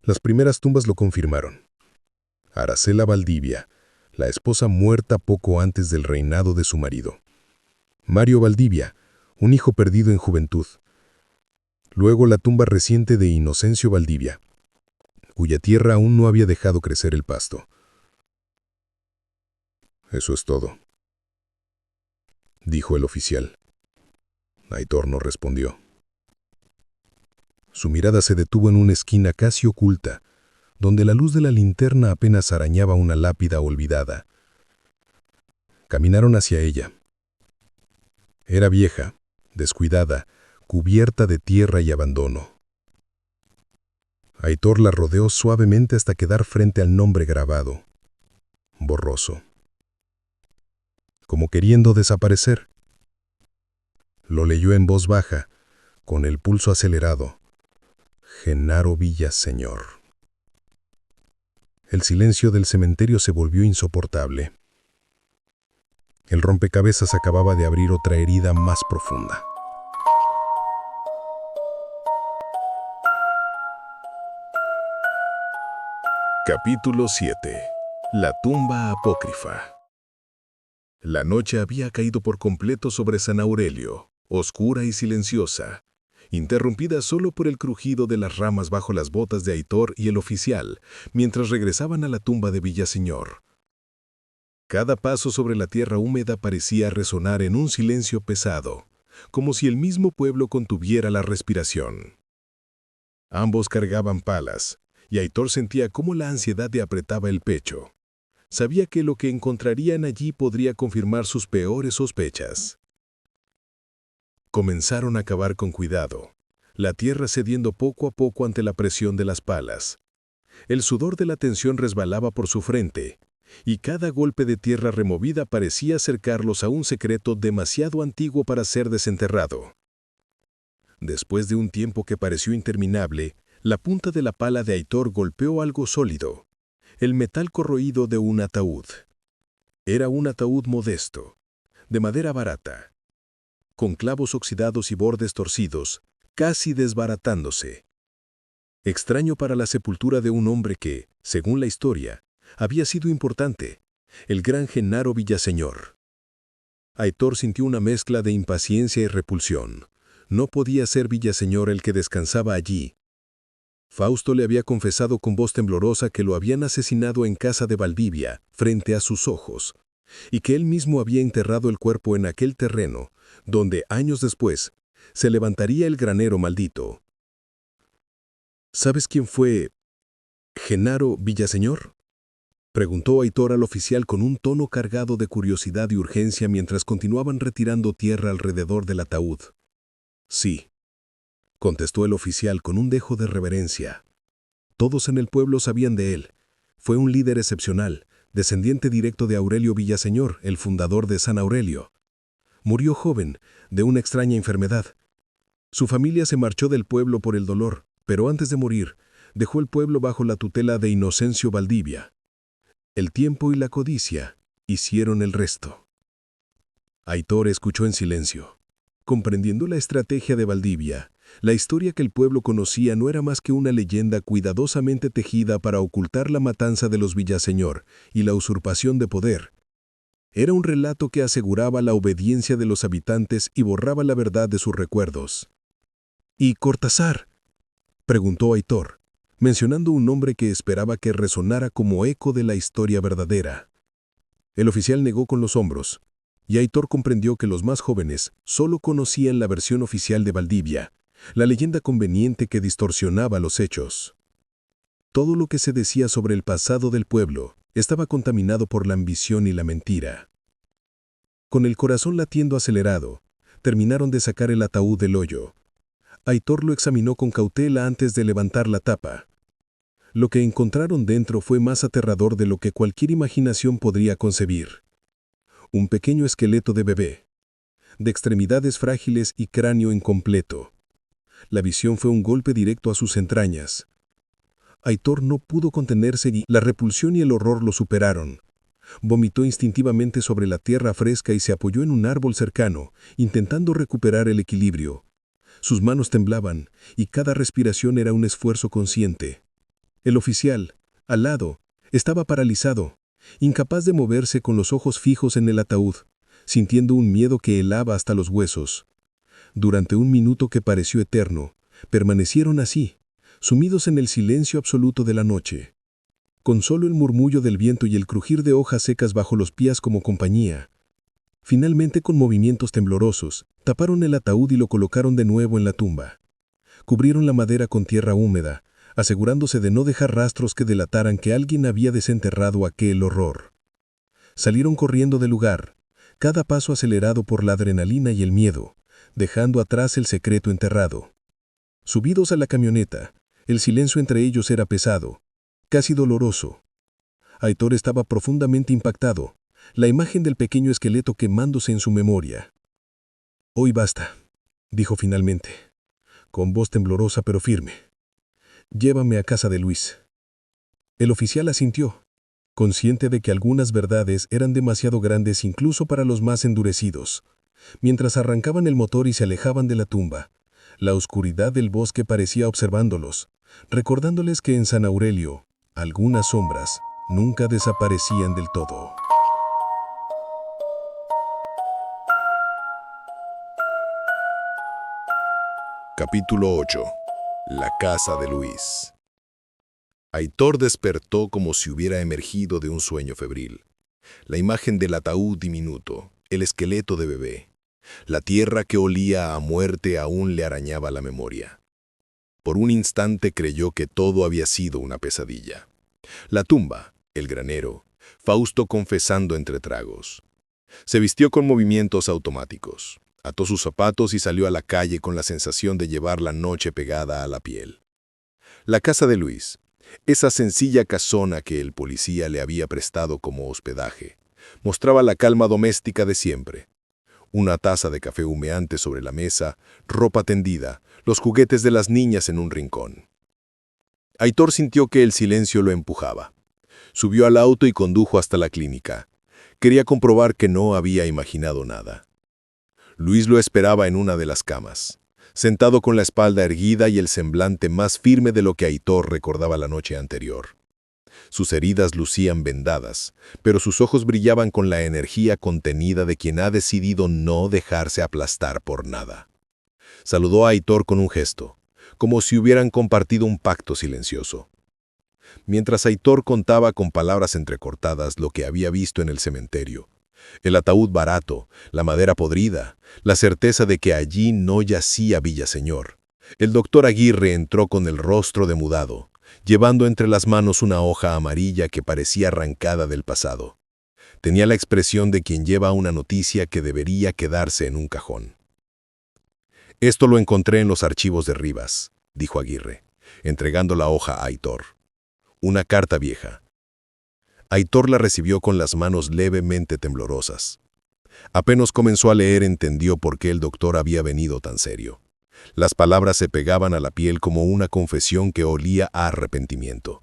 Las primeras tumbas lo confirmaron. Aracela Valdivia, la esposa muerta poco antes del reinado de su marido. Mario Valdivia, un hijo perdido en juventud. Luego la tumba reciente de Inocencio Valdivia, cuya tierra aún no había dejado crecer el pasto. «Eso es todo», dijo el oficial. Aitor no respondió. Su mirada se detuvo en una esquina casi oculta, donde la luz de la linterna apenas arañaba una lápida olvidada. Caminaron hacia ella. Era vieja, descuidada, cubierta de tierra y abandono. Aitor la rodeó suavemente hasta quedar frente al nombre grabado, borroso, como queriendo desaparecer. Lo leyó en voz baja, con el pulso acelerado: Genaro Villaseñor. El silencio del cementerio se volvió insoportable. El rompecabezas acababa de abrir otra herida más profunda. Capítulo 7. La tumba apócrifa. La noche había caído por completo sobre San Aurelio, oscura y silenciosa, interrumpida solo por el crujido de las ramas bajo las botas de Aitor y el oficial, mientras regresaban a la tumba de Villaseñor. Cada paso sobre la tierra húmeda parecía resonar en un silencio pesado, como si el mismo pueblo contuviera la respiración. Ambos cargaban palas, y Aitor sentía cómo la ansiedad le apretaba el pecho. Sabía que lo que encontrarían allí podría confirmar sus peores sospechas. Comenzaron a cavar con cuidado, la tierra cediendo poco a poco ante la presión de las palas. El sudor de la tensión resbalaba por su frente, y cada golpe de tierra removida parecía acercarlos a un secreto demasiado antiguo para ser desenterrado. Después de un tiempo que pareció interminable, la punta de la pala de Aitor golpeó algo sólido, el metal corroído de un ataúd. Era un ataúd modesto, de madera barata, con clavos oxidados y bordes torcidos, casi desbaratándose. Extraño para la sepultura de un hombre que, según la historia, había sido importante, el gran Genaro Villaseñor. Aitor sintió una mezcla de impaciencia y repulsión. No podía ser Villaseñor el que descansaba allí. Fausto le había confesado con voz temblorosa que lo habían asesinado en casa de Valdivia, frente a sus ojos, y que él mismo había enterrado el cuerpo en aquel terreno, donde, años después, se levantaría el granero maldito. ¿Sabes quién fue Genaro Villaseñor?, preguntó Aitor al oficial con un tono cargado de curiosidad y urgencia mientras continuaban retirando tierra alrededor del ataúd. Sí, contestó el oficial con un dejo de reverencia. Todos en el pueblo sabían de él. Fue un líder excepcional, descendiente directo de Aurelio Villaseñor, el fundador de San Aurelio. Murió joven, de una extraña enfermedad. Su familia se marchó del pueblo por el dolor, pero antes de morir, dejó el pueblo bajo la tutela de Inocencio Valdivia. El tiempo y la codicia hicieron el resto. Aitor escuchó en silencio. Comprendiendo la estrategia de Valdivia, la historia que el pueblo conocía no era más que una leyenda cuidadosamente tejida para ocultar la matanza de los Villaseñor y la usurpación de poder. Era un relato que aseguraba la obediencia de los habitantes y borraba la verdad de sus recuerdos. ¿Y Cortázar?, preguntó Aitor, mencionando un nombre que esperaba que resonara como eco de la historia verdadera. El oficial negó con los hombros, y Aitor comprendió que los más jóvenes solo conocían la versión oficial de Valdivia, la leyenda conveniente que distorsionaba los hechos. Todo lo que se decía sobre el pasado del pueblo estaba contaminado por la ambición y la mentira. Con el corazón latiendo acelerado, terminaron de sacar el ataúd del hoyo. Aitor lo examinó con cautela antes de levantar la tapa. Lo que encontraron dentro fue más aterrador de lo que cualquier imaginación podría concebir. Un pequeño esqueleto de bebé, de extremidades frágiles y cráneo incompleto. La visión fue un golpe directo a sus entrañas. Aitor no pudo contenerse y la repulsión y el horror lo superaron. Vomitó instintivamente sobre la tierra fresca y se apoyó en un árbol cercano, intentando recuperar el equilibrio. Sus manos temblaban, y cada respiración era un esfuerzo consciente. El oficial, al lado, estaba paralizado, incapaz de moverse con los ojos fijos en el ataúd, sintiendo un miedo que helaba hasta los huesos. Durante un minuto que pareció eterno, permanecieron así, sumidos en el silencio absoluto de la noche, con solo el murmullo del viento y el crujir de hojas secas bajo los pies como compañía. Finalmente, con movimientos temblorosos, taparon el ataúd y lo colocaron de nuevo en la tumba. Cubrieron la madera con tierra húmeda, asegurándose de no dejar rastros que delataran que alguien había desenterrado aquel horror. Salieron corriendo del lugar, cada paso acelerado por la adrenalina y el miedo, dejando atrás el secreto enterrado. Subidos a la camioneta, el silencio entre ellos era pesado, casi doloroso. Aitor estaba profundamente impactado, la imagen del pequeño esqueleto quemándose en su memoria. «Hoy basta», dijo finalmente, con voz temblorosa pero firme. «Llévame a casa de Luis». El oficial asintió, consciente de que algunas verdades eran demasiado grandes incluso para los más endurecidos. Mientras arrancaban el motor y se alejaban de la tumba, la oscuridad del bosque parecía observándolos, recordándoles que en San Aurelio Algunas sombras nunca desaparecían del todo. Capítulo 8. La casa de Luis. Aitor despertó como si hubiera emergido de un sueño febril. La imagen del ataúd diminuto, el esqueleto de bebé, la tierra que olía a muerte aún le arañaba la memoria. Por un instante creyó que todo había sido una pesadilla. La tumba, el granero, Fausto confesando entre tragos. Se vistió con movimientos automáticos. Ató sus zapatos y salió a la calle con la sensación de llevar la noche pegada a la piel. La casa de Luis, esa sencilla casona que el policía le había prestado como hospedaje, mostraba la calma doméstica de siempre. Una taza de café humeante sobre la mesa, ropa tendida, los juguetes de las niñas en un rincón. Aitor sintió que el silencio lo empujaba. Subió al auto y condujo hasta la clínica. Quería comprobar que no había imaginado nada. Luis lo esperaba en una de las camas, sentado con la espalda erguida y el semblante más firme de lo que Aitor recordaba la noche anterior. Sus heridas lucían vendadas, pero sus ojos brillaban con la energía contenida de quien ha decidido no dejarse aplastar por nada. Saludó a Aitor con un gesto, como si hubieran compartido un pacto silencioso. Mientras Aitor contaba con palabras entrecortadas lo que había visto en el cementerio, el ataúd barato, la madera podrida, la certeza de que allí no yacía Villaseñor, el doctor Aguirre entró con el rostro demudado, llevando entre las manos una hoja amarilla que parecía arrancada del pasado. Tenía la expresión de quien lleva una noticia que debería quedarse en un cajón. «Esto lo encontré en los archivos de Rivas», dijo Aguirre, entregando la hoja a Aitor. Una carta vieja. Aitor la recibió con las manos levemente temblorosas. Apenas comenzó a leer entendió por qué el doctor había venido tan serio. Las palabras se pegaban a la piel como una confesión que olía a arrepentimiento.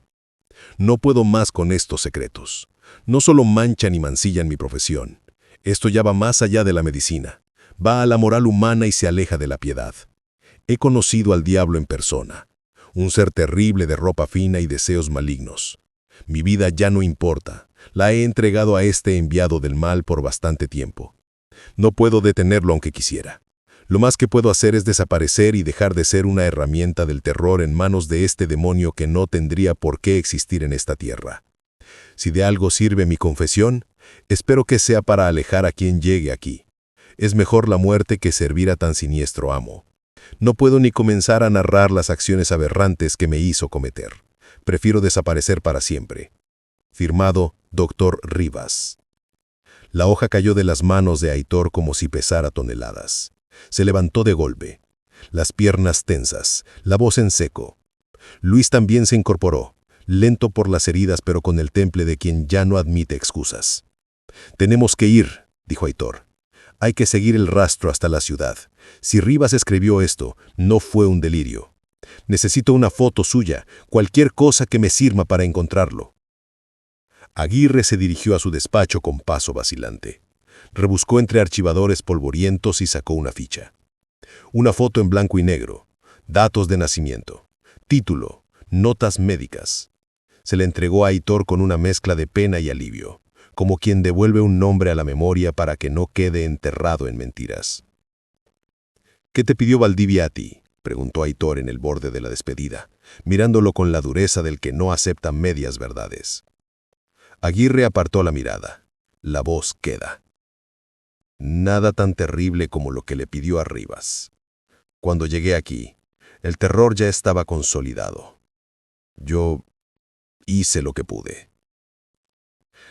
«No puedo más con estos secretos. No solo manchan y mancillan mi profesión. Esto ya va más allá de la medicina. Va a la moral humana y se aleja de la piedad. He conocido al diablo en persona. Un ser terrible de ropa fina y deseos malignos. Mi vida ya no importa. La he entregado a este enviado del mal por bastante tiempo. No puedo detenerlo aunque quisiera. Lo más que puedo hacer es desaparecer y dejar de ser una herramienta del terror en manos de este demonio que no tendría por qué existir en esta tierra. Si de algo sirve mi confesión, espero que sea para alejar a quien llegue aquí. Es mejor la muerte que servir a tan siniestro amo. No puedo ni comenzar a narrar las acciones aberrantes que me hizo cometer. Prefiero desaparecer para siempre. Firmado, Dr. Rivas. La hoja cayó de las manos de Aitor como si pesara toneladas. Se levantó de golpe. Las piernas tensas, la voz en seco. Luis también se incorporó, lento por las heridas pero con el temple de quien ya no admite excusas. «Tenemos que ir», dijo Aitor. «Hay que seguir el rastro hasta la ciudad. Si Rivas escribió esto, no fue un delirio. Necesito una foto suya, cualquier cosa que me sirva para encontrarlo». Aguirre se dirigió a su despacho con paso vacilante. Rebuscó entre archivadores polvorientos y sacó una ficha. Una foto en blanco y negro. Datos de nacimiento. Título: Notas médicas. Se le entregó a Aitor con una mezcla de pena y alivio, como quien devuelve un nombre a la memoria para que no quede enterrado en mentiras. «¿Qué te pidió Valdivia a ti?», preguntó Aitor en el borde de la despedida, mirándolo con la dureza del que no acepta medias verdades. Aguirre apartó la mirada. La voz queda. «Nada tan terrible como lo que le pidió a Rivas. Cuando llegué aquí, el terror ya estaba consolidado. Yo hice lo que pude».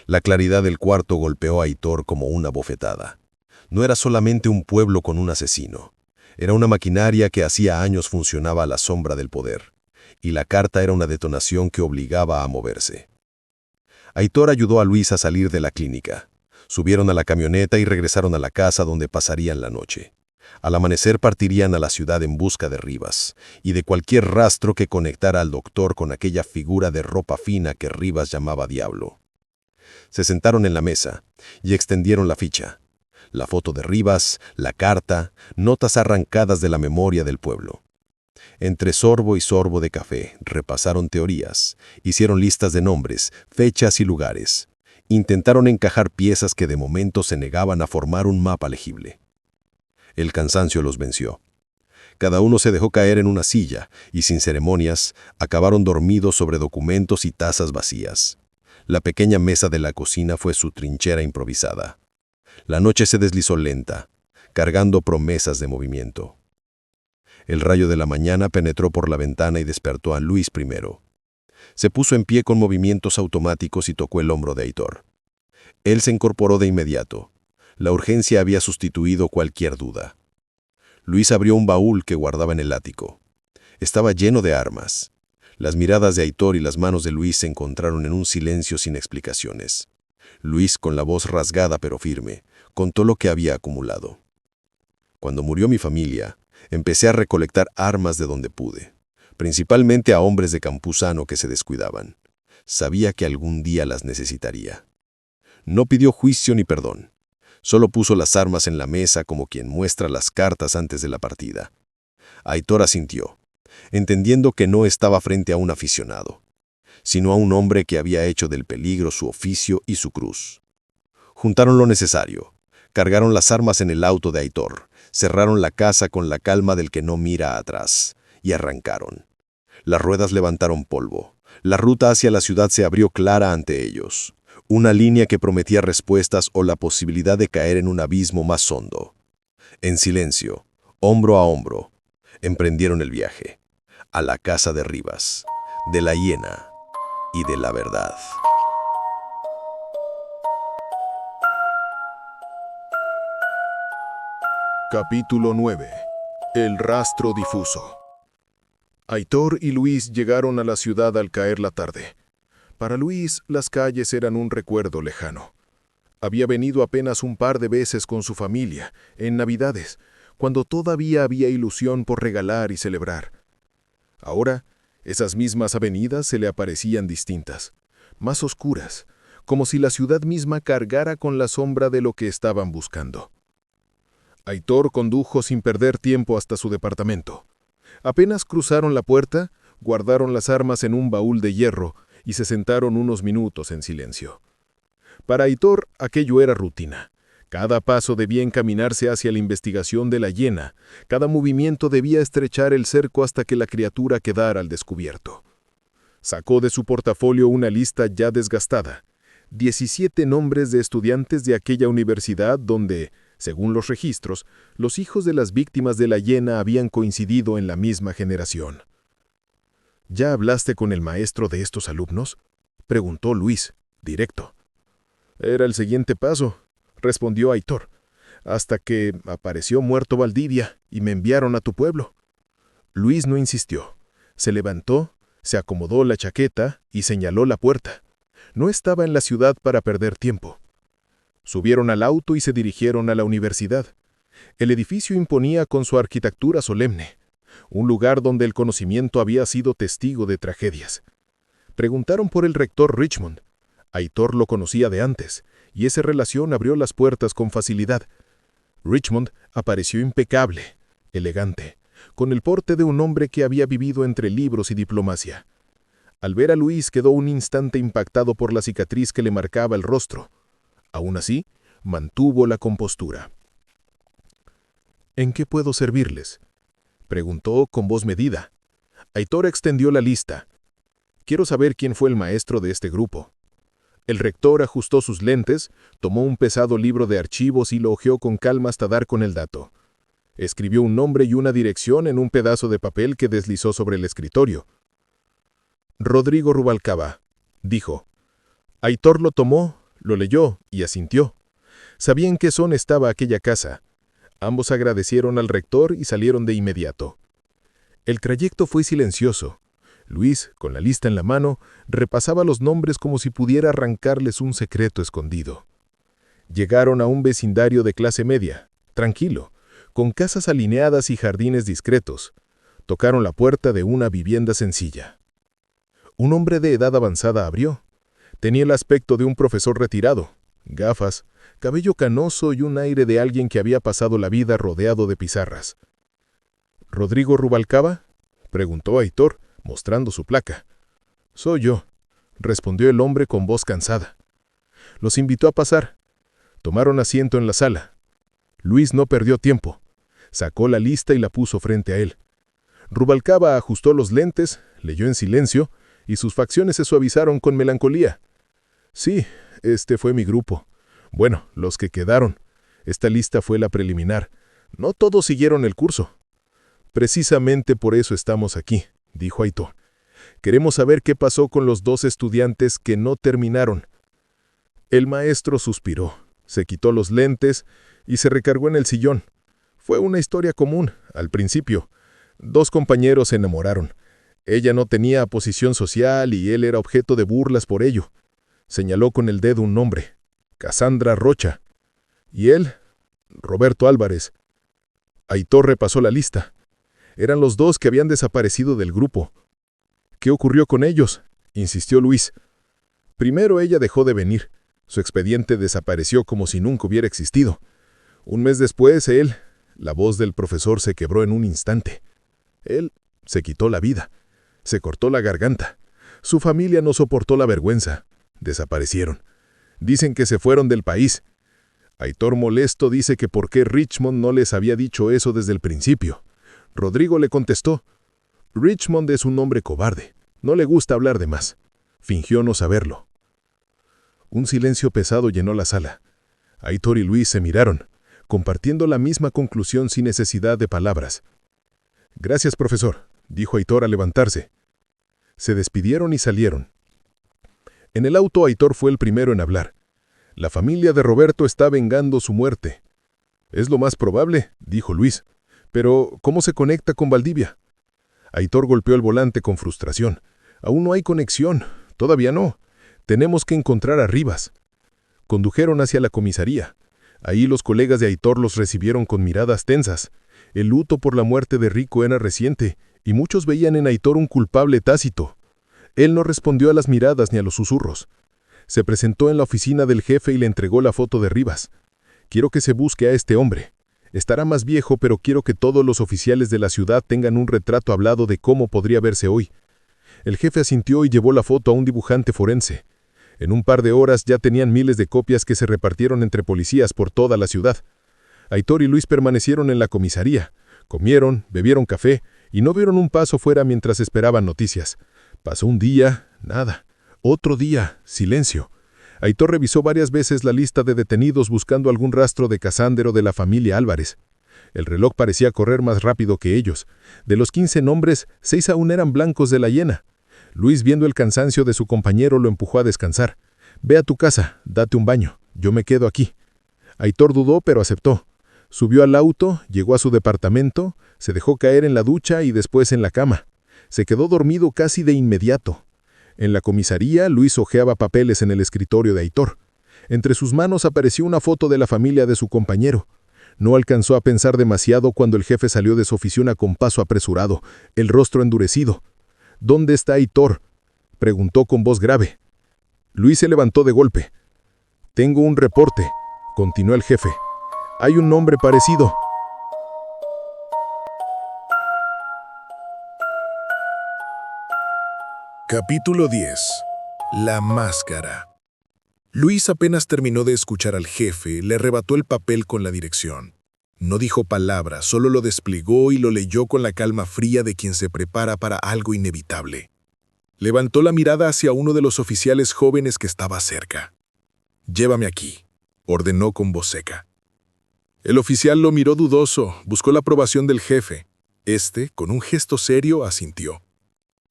La claridad del cuarto golpeó a Aitor como una bofetada. No era solamente un pueblo con un asesino. Era una maquinaria que hacía años funcionaba a la sombra del poder. Y la carta era una detonación que obligaba a moverse. Aitor ayudó a Luis a salir de la clínica. Subieron a la camioneta y regresaron a la casa donde pasarían la noche. Al amanecer partirían a la ciudad en busca de Rivas y de cualquier rastro que conectara al doctor con aquella figura de ropa fina que Rivas llamaba Diablo. Se sentaron en la mesa y extendieron la ficha. La foto de Rivas, la carta, notas arrancadas de la memoria del pueblo. Entre sorbo y sorbo de café, repasaron teorías, hicieron listas de nombres, fechas y lugares. Intentaron encajar piezas que de momento se negaban a formar un mapa legible. El cansancio los venció. Cada uno se dejó caer en una silla y, sin ceremonias, acabaron dormidos sobre documentos y tazas vacías. La pequeña mesa de la cocina fue su trinchera improvisada. La noche se deslizó lenta, cargando promesas de movimiento. El rayo de la mañana penetró por la ventana y despertó a Luis primero. Se puso en pie con movimientos automáticos y tocó el hombro de Aitor. Él se incorporó de inmediato. La urgencia había sustituido cualquier duda. Luis abrió un baúl que guardaba en el ático. Estaba lleno de armas. Las miradas de Aitor y las manos de Luis se encontraron en un silencio sin explicaciones. Luis, con la voz rasgada pero firme, contó lo que había acumulado. Cuando murió mi familia, empecé a recolectar armas de donde pude, principalmente a hombres de Campuzano que se descuidaban. Sabía que algún día las necesitaría. No pidió juicio ni perdón. Solo puso las armas en la mesa como quien muestra las cartas antes de la partida. Aitor asintió, entendiendo que no estaba frente a un aficionado, sino a un hombre que había hecho del peligro su oficio y su cruz. Juntaron lo necesario, cargaron las armas en el auto de Aitor, cerraron la casa con la calma del que no mira atrás, y arrancaron. Las ruedas levantaron polvo. La ruta hacia la ciudad se abrió clara ante ellos. Una línea que prometía respuestas o la posibilidad de caer en un abismo más hondo. En silencio, hombro a hombro, emprendieron el viaje. A la casa de Rivas, de la hiena y de la verdad. Capítulo 9. El rastro difuso. Aitor y Luis llegaron a la ciudad al caer la tarde. Para Luis, las calles eran un recuerdo lejano. Había venido apenas un par de veces con su familia, en Navidades, cuando todavía había ilusión por regalar y celebrar. Ahora, esas mismas avenidas se le aparecían distintas, más oscuras, como si la ciudad misma cargara con la sombra de lo que estaban buscando. Aitor condujo sin perder tiempo hasta su departamento. Apenas cruzaron la puerta, guardaron las armas en un baúl de hierro y se sentaron unos minutos en silencio. Para Aitor aquello era rutina. Cada paso debía encaminarse hacia la investigación de la hiena, cada movimiento debía estrechar el cerco hasta que la criatura quedara al descubierto. Sacó de su portafolio una lista ya desgastada, 17 nombres de estudiantes de aquella universidad donde, según los registros, los hijos de las víctimas de la hiena habían coincidido en la misma generación. ¿Ya hablaste con el maestro de estos alumnos?, preguntó Luis, directo. Era el siguiente paso, respondió Aitor, hasta que apareció muerto Valdivia y me enviaron a tu pueblo. Luis no insistió. Se levantó, se acomodó la chaqueta y señaló la puerta. No estaba en la ciudad para perder tiempo. Subieron al auto y se dirigieron a la universidad. El edificio imponía con su arquitectura solemne, un lugar donde el conocimiento había sido testigo de tragedias. Preguntaron por el rector Richmond. Aitor lo conocía de antes, y esa relación abrió las puertas con facilidad. Richmond apareció impecable, elegante, con el porte de un hombre que había vivido entre libros y diplomacia. Al ver a Luis quedó un instante impactado por la cicatriz que le marcaba el rostro. Aún así, mantuvo la compostura. ¿En qué puedo servirles?, preguntó con voz medida. Aitor extendió la lista. Quiero saber quién fue el maestro de este grupo. El rector ajustó sus lentes, tomó un pesado libro de archivos y lo hojeó con calma hasta dar con el dato. Escribió un nombre y una dirección en un pedazo de papel que deslizó sobre el escritorio. Rodrigo Rubalcaba, dijo. Aitor lo tomó, lo leyó y asintió. Sabía en qué zona estaba aquella casa. Ambos agradecieron al rector y salieron de inmediato. El trayecto fue silencioso. Luis, con la lista en la mano, repasaba los nombres como si pudiera arrancarles un secreto escondido. Llegaron a un vecindario de clase media, tranquilo, con casas alineadas y jardines discretos. Tocaron la puerta de una vivienda sencilla. Un hombre de edad avanzada abrió. Tenía el aspecto de un profesor retirado, gafas, cabello canoso y un aire de alguien que había pasado la vida rodeado de pizarras. ¿Rodrigo Rubalcaba?, preguntó Aitor, mostrando su placa. «Soy yo», respondió el hombre con voz cansada. Los invitó a pasar. Tomaron asiento en la sala. Luis no perdió tiempo. Sacó la lista y la puso frente a él. Rubalcaba ajustó los lentes, leyó en silencio, y sus facciones se suavizaron con melancolía. «Sí, este fue mi grupo. Bueno, los que quedaron. Esta lista fue la preliminar. No todos siguieron el curso». «Precisamente por eso estamos aquí», dijo Aitor. «Queremos saber qué pasó con los 2 estudiantes que no terminaron». El maestro suspiró, se quitó los lentes y se recargó en el sillón. Fue una historia común, al principio. 2 compañeros se enamoraron. Ella no tenía posición social y él era objeto de burlas por ello. Señaló con el dedo un nombre, Cassandra Rocha. Y él, Roberto Álvarez. Aitor repasó la lista. Eran los 2 que habían desaparecido del grupo. «¿Qué ocurrió con ellos?», insistió Luis. «Primero ella dejó de venir. Su expediente desapareció como si nunca hubiera existido. Un mes después, la voz del profesor se quebró en un instante. Él se quitó la vida. Se cortó la garganta. Su familia no soportó la vergüenza. Desaparecieron. Dicen que se fueron del país. Aitor molesto dice que por qué Richmond no les había dicho eso desde el principio. Rodrigo le contestó: «Richmond es un hombre cobarde. No le gusta hablar de más». Fingió no saberlo. Un silencio pesado llenó la sala. Aitor y Luis se miraron, compartiendo la misma conclusión sin necesidad de palabras. «Gracias, profesor», dijo Aitor al levantarse. Se despidieron y salieron. En el auto Aitor fue el primero en hablar. La familia de Roberto está vengando su muerte. «Es lo más probable», dijo Luis. «Pero, ¿cómo se conecta con Valdivia?» Aitor golpeó el volante con frustración. «Aún no hay conexión. Todavía no. Tenemos que encontrar a Rivas». Condujeron hacia la comisaría. Ahí los colegas de Aitor los recibieron con miradas tensas. El luto por la muerte de Rico era reciente, y muchos veían en Aitor un culpable tácito. Él no respondió a las miradas ni a los susurros. Se presentó en la oficina del jefe y le entregó la foto de Rivas. «Quiero que se busque a este hombre. Estará más viejo, pero quiero que todos los oficiales de la ciudad tengan un retrato hablado de cómo podría verse hoy». El jefe asintió y llevó la foto a un dibujante forense. En un par de horas ya tenían miles de copias que se repartieron entre policías por toda la ciudad. Aitor y Luis permanecieron en la comisaría. Comieron, bebieron café y no vieron un paso fuera mientras esperaban noticias. Pasó un día, nada. Otro día, silencio. Aitor revisó varias veces la lista de detenidos buscando algún rastro de Cassandra o de la familia Álvarez. El reloj parecía correr más rápido que ellos. De los 15 nombres, 6 aún eran blancos de la hiena. Luis, viendo el cansancio de su compañero, lo empujó a descansar. «Ve a tu casa, date un baño. Yo me quedo aquí». Aitor dudó, pero aceptó. Subió al auto, llegó a su departamento, se dejó caer en la ducha y después en la cama. Se quedó dormido casi de inmediato. En la comisaría, Luis hojeaba papeles en el escritorio de Aitor. Entre sus manos apareció una foto de la familia de su compañero. No alcanzó a pensar demasiado cuando el jefe salió de su oficina con paso apresurado, el rostro endurecido. «¿Dónde está Aitor?», preguntó con voz grave. Luis se levantó de golpe. «Tengo un reporte», continuó el jefe. «Hay un nombre parecido». Capítulo 10. La máscara. Luis apenas terminó de escuchar al jefe, le arrebató el papel con la dirección. No dijo palabra, solo lo desplegó y lo leyó con la calma fría de quien se prepara para algo inevitable. Levantó la mirada hacia uno de los oficiales jóvenes que estaba cerca. «Llévame aquí», ordenó con voz seca. El oficial lo miró dudoso, buscó la aprobación del jefe. Este, con un gesto serio, asintió.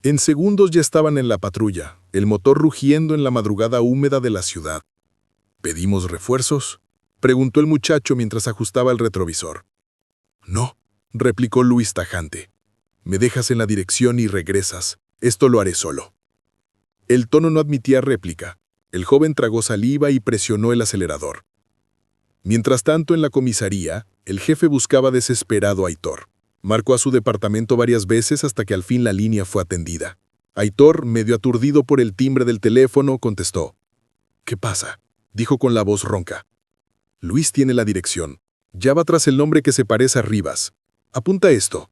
En segundos ya estaban en la patrulla, el motor rugiendo en la madrugada húmeda de la ciudad. «¿Pedimos refuerzos?», preguntó el muchacho mientras ajustaba el retrovisor. «No», replicó Luis tajante. «Me dejas en la dirección y regresas. Esto lo haré solo». El tono no admitía réplica. El joven tragó saliva y presionó el acelerador. Mientras tanto, en la comisaría, el jefe buscaba desesperado a Aitor. Marcó a su departamento varias veces hasta que al fin la línea fue atendida. Aitor, medio aturdido por el timbre del teléfono, contestó. «¿Qué pasa?», dijo con la voz ronca. «Luis tiene la dirección. Ya va tras el nombre que se parece a Rivas. Apunta esto».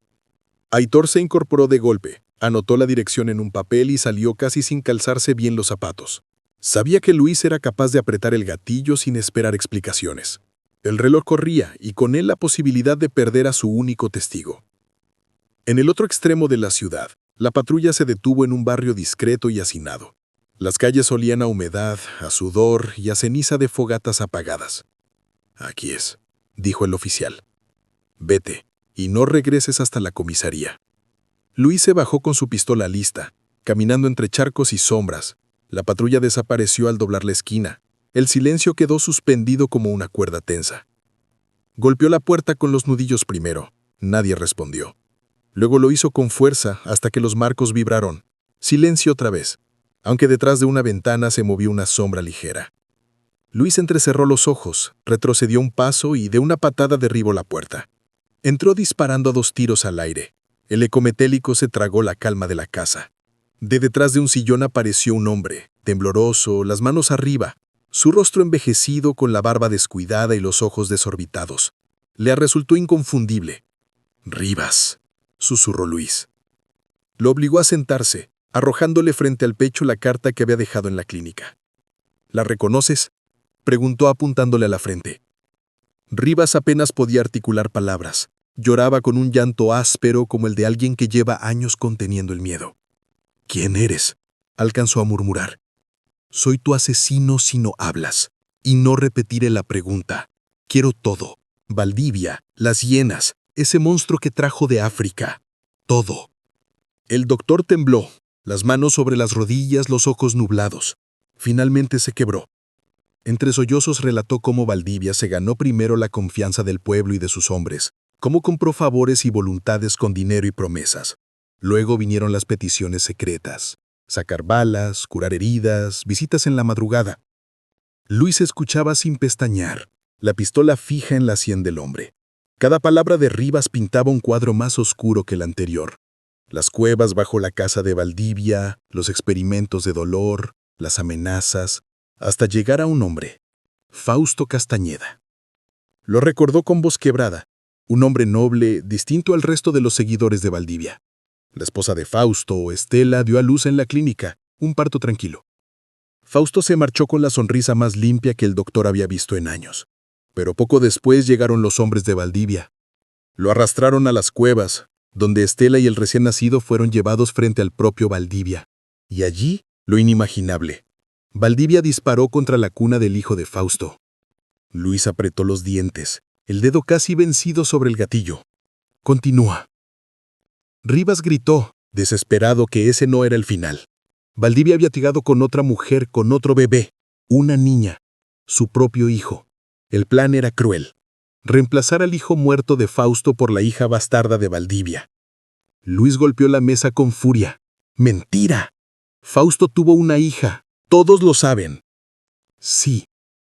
Aitor se incorporó de golpe, anotó la dirección en un papel y salió casi sin calzarse bien los zapatos. Sabía que Luis era capaz de apretar el gatillo sin esperar explicaciones. El reloj corría y con él la posibilidad de perder a su único testigo. En el otro extremo de la ciudad, la patrulla se detuvo en un barrio discreto y hacinado. Las calles olían a humedad, a sudor y a ceniza de fogatas apagadas. «Aquí es», dijo el oficial. «Vete y no regreses hasta la comisaría». Luis se bajó con su pistola lista, caminando entre charcos y sombras. La patrulla desapareció al doblar la esquina. El silencio quedó suspendido como una cuerda tensa. Golpeó la puerta con los nudillos primero. Nadie respondió. Luego lo hizo con fuerza hasta que los marcos vibraron. Silencio otra vez, aunque detrás de una ventana se movió una sombra ligera. Luis entrecerró los ojos, retrocedió un paso y de una patada derribó la puerta. Entró disparando a 2 tiros al aire. El eco metélico se tragó la calma de la casa. De detrás de un sillón apareció un hombre, tembloroso, las manos arriba, su rostro envejecido con la barba descuidada y los ojos desorbitados. Le resultó inconfundible. «Rivas», susurró Luis. Lo obligó a sentarse, arrojándole frente al pecho la carta que había dejado en la clínica. «¿La reconoces?», preguntó apuntándole a la frente. Rivas apenas podía articular palabras. Lloraba con un llanto áspero como el de alguien que lleva años conteniendo el miedo. «¿Quién eres?», alcanzó a murmurar. «Soy tu asesino si no hablas. Y no repetiré la pregunta. Quiero todo. Valdivia, las hienas, ese monstruo que trajo de África. Todo». El doctor tembló, las manos sobre las rodillas, los ojos nublados. Finalmente se quebró. Entre sollozos relató cómo Valdivia se ganó primero la confianza del pueblo y de sus hombres, cómo compró favores y voluntades con dinero y promesas. Luego vinieron las peticiones secretas: sacar balas, curar heridas, visitas en la madrugada. Luis escuchaba sin pestañear, la pistola fija en la sien del hombre. Cada palabra de Rivas pintaba un cuadro más oscuro que el anterior. Las cuevas bajo la casa de Valdivia, los experimentos de dolor, las amenazas, hasta llegar a un hombre, Fausto Castañeda. Lo recordó con voz quebrada, un hombre noble, distinto al resto de los seguidores de Valdivia. La esposa de Fausto, Estela, dio a luz en la clínica, un parto tranquilo. Fausto se marchó con la sonrisa más limpia que el doctor había visto en años. Pero poco después llegaron los hombres de Valdivia. Lo arrastraron a las cuevas, donde Estela y el recién nacido fueron llevados frente al propio Valdivia. Y allí, lo inimaginable. Valdivia disparó contra la cuna del hijo de Fausto. Luis apretó los dientes, el dedo casi vencido sobre el gatillo. «Continúa». Rivas gritó, desesperado, que ese no era el final. Valdivia había llegado con otra mujer, con otro bebé, una niña, su propio hijo. El plan era cruel: reemplazar al hijo muerto de Fausto por la hija bastarda de Valdivia. Luis golpeó la mesa con furia. «¡Mentira! Fausto tuvo una hija. Todos lo saben». «Sí,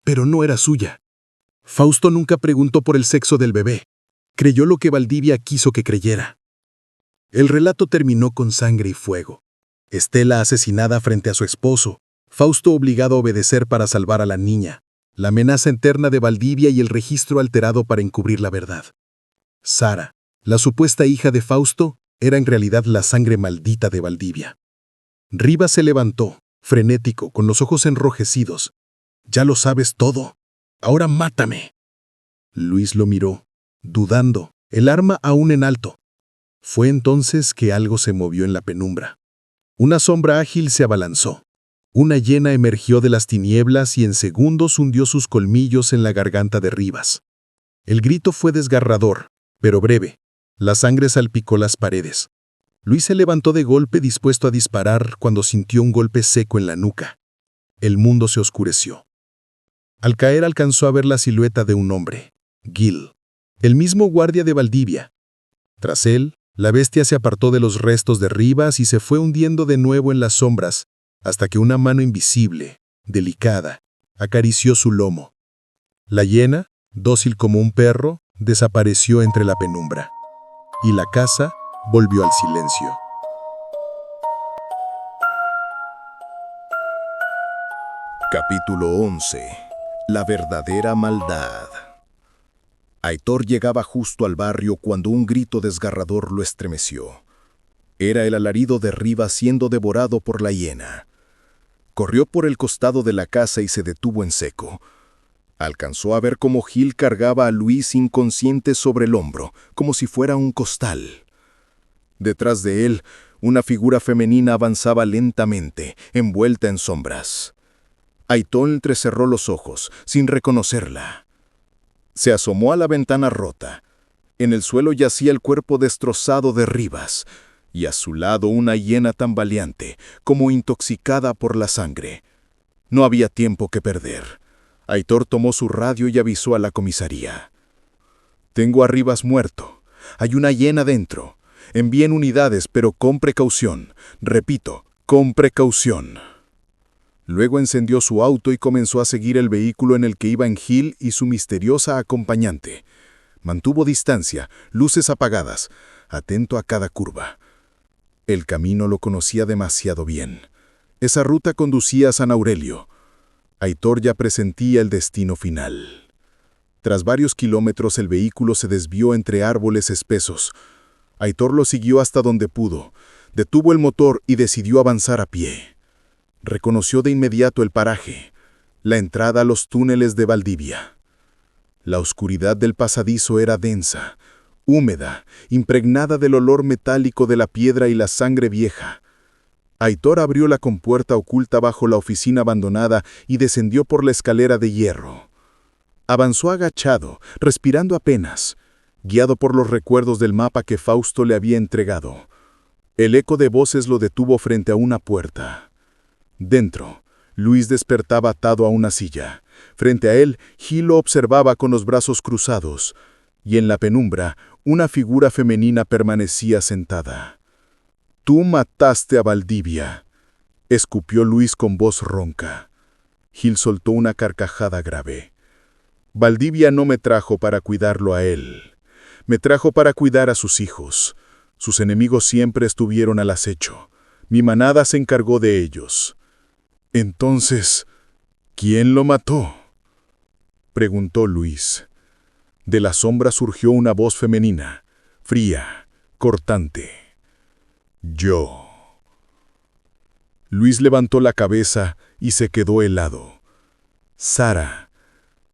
pero no era suya. Fausto nunca preguntó por el sexo del bebé. Creyó lo que Valdivia quiso que creyera». El relato terminó con sangre y fuego. Estela asesinada frente a su esposo, Fausto obligado a obedecer para salvar a la niña, la amenaza eterna de Valdivia y el registro alterado para encubrir la verdad. Sara, la supuesta hija de Fausto, era en realidad la sangre maldita de Valdivia. Rivas se levantó, frenético, con los ojos enrojecidos. «Ya lo sabes todo. Ahora mátame». Luis lo miró, dudando, el arma aún en alto. Fue entonces que algo se movió en la penumbra. Una sombra ágil se abalanzó. Una hiena emergió de las tinieblas y en segundos hundió sus colmillos en la garganta de Rivas. El grito fue desgarrador, pero breve. La sangre salpicó las paredes. Luis se levantó de golpe, dispuesto a disparar, cuando sintió un golpe seco en la nuca. El mundo se oscureció. Al caer alcanzó a ver la silueta de un hombre, Gil, el mismo guardia de Valdivia. Tras él, la bestia se apartó de los restos de Rivas y se fue hundiendo de nuevo en las sombras, hasta que una mano invisible, delicada, acarició su lomo. La hiena, dócil como un perro, desapareció entre la penumbra, y la casa volvió al silencio. Capítulo 11. La verdadera maldad. Aitor llegaba justo al barrio cuando un grito desgarrador lo estremeció. Era el alarido de Rivas siendo devorado por la hiena. Corrió por el costado de la casa y se detuvo en seco. Alcanzó a ver cómo Gil cargaba a Luis inconsciente sobre el hombro, como si fuera un costal. Detrás de él, una figura femenina avanzaba lentamente, envuelta en sombras. Aitor entrecerró los ojos, sin reconocerla. Se asomó a la ventana rota. En el suelo yacía el cuerpo destrozado de Rivas, y a su lado una hiena tambaleante, como intoxicada por la sangre. No había tiempo que perder. Aitor tomó su radio y avisó a la comisaría. «Tengo a Rivas muerto. Hay una hiena dentro. Envíen unidades, pero con precaución. Repito, con precaución». Luego encendió su auto y comenzó a seguir el vehículo en el que iban Gil y su misteriosa acompañante. Mantuvo distancia, luces apagadas, atento a cada curva. El camino lo conocía demasiado bien. Esa ruta conducía a San Aurelio. Aitor ya presentía el destino final. Tras varios kilómetros el vehículo se desvió entre árboles espesos. Aitor lo siguió hasta donde pudo, detuvo el motor y decidió avanzar a pie. Reconoció de inmediato el paraje, la entrada a los túneles de Valdivia. La oscuridad del pasadizo era densa, húmeda, impregnada del olor metálico de la piedra y la sangre vieja. Aitor abrió la compuerta oculta bajo la oficina abandonada y descendió por la escalera de hierro. Avanzó agachado, respirando apenas, guiado por los recuerdos del mapa que Fausto le había entregado. El eco de voces lo detuvo frente a una puerta. Dentro, Luis despertaba atado a una silla. Frente a él, Gil lo observaba con los brazos cruzados, y en la penumbra, una figura femenina permanecía sentada. «Tú mataste a Valdivia», escupió Luis con voz ronca. Gil soltó una carcajada grave. «Valdivia no me trajo para cuidarlo a él. Me trajo para cuidar a sus hijos. Sus enemigos siempre estuvieron al acecho. Mi manada se encargó de ellos». «Entonces, ¿quién lo mató?», preguntó Luis. De la sombra surgió una voz femenina, fría, cortante. «Yo». Luis levantó la cabeza y se quedó helado. Sara,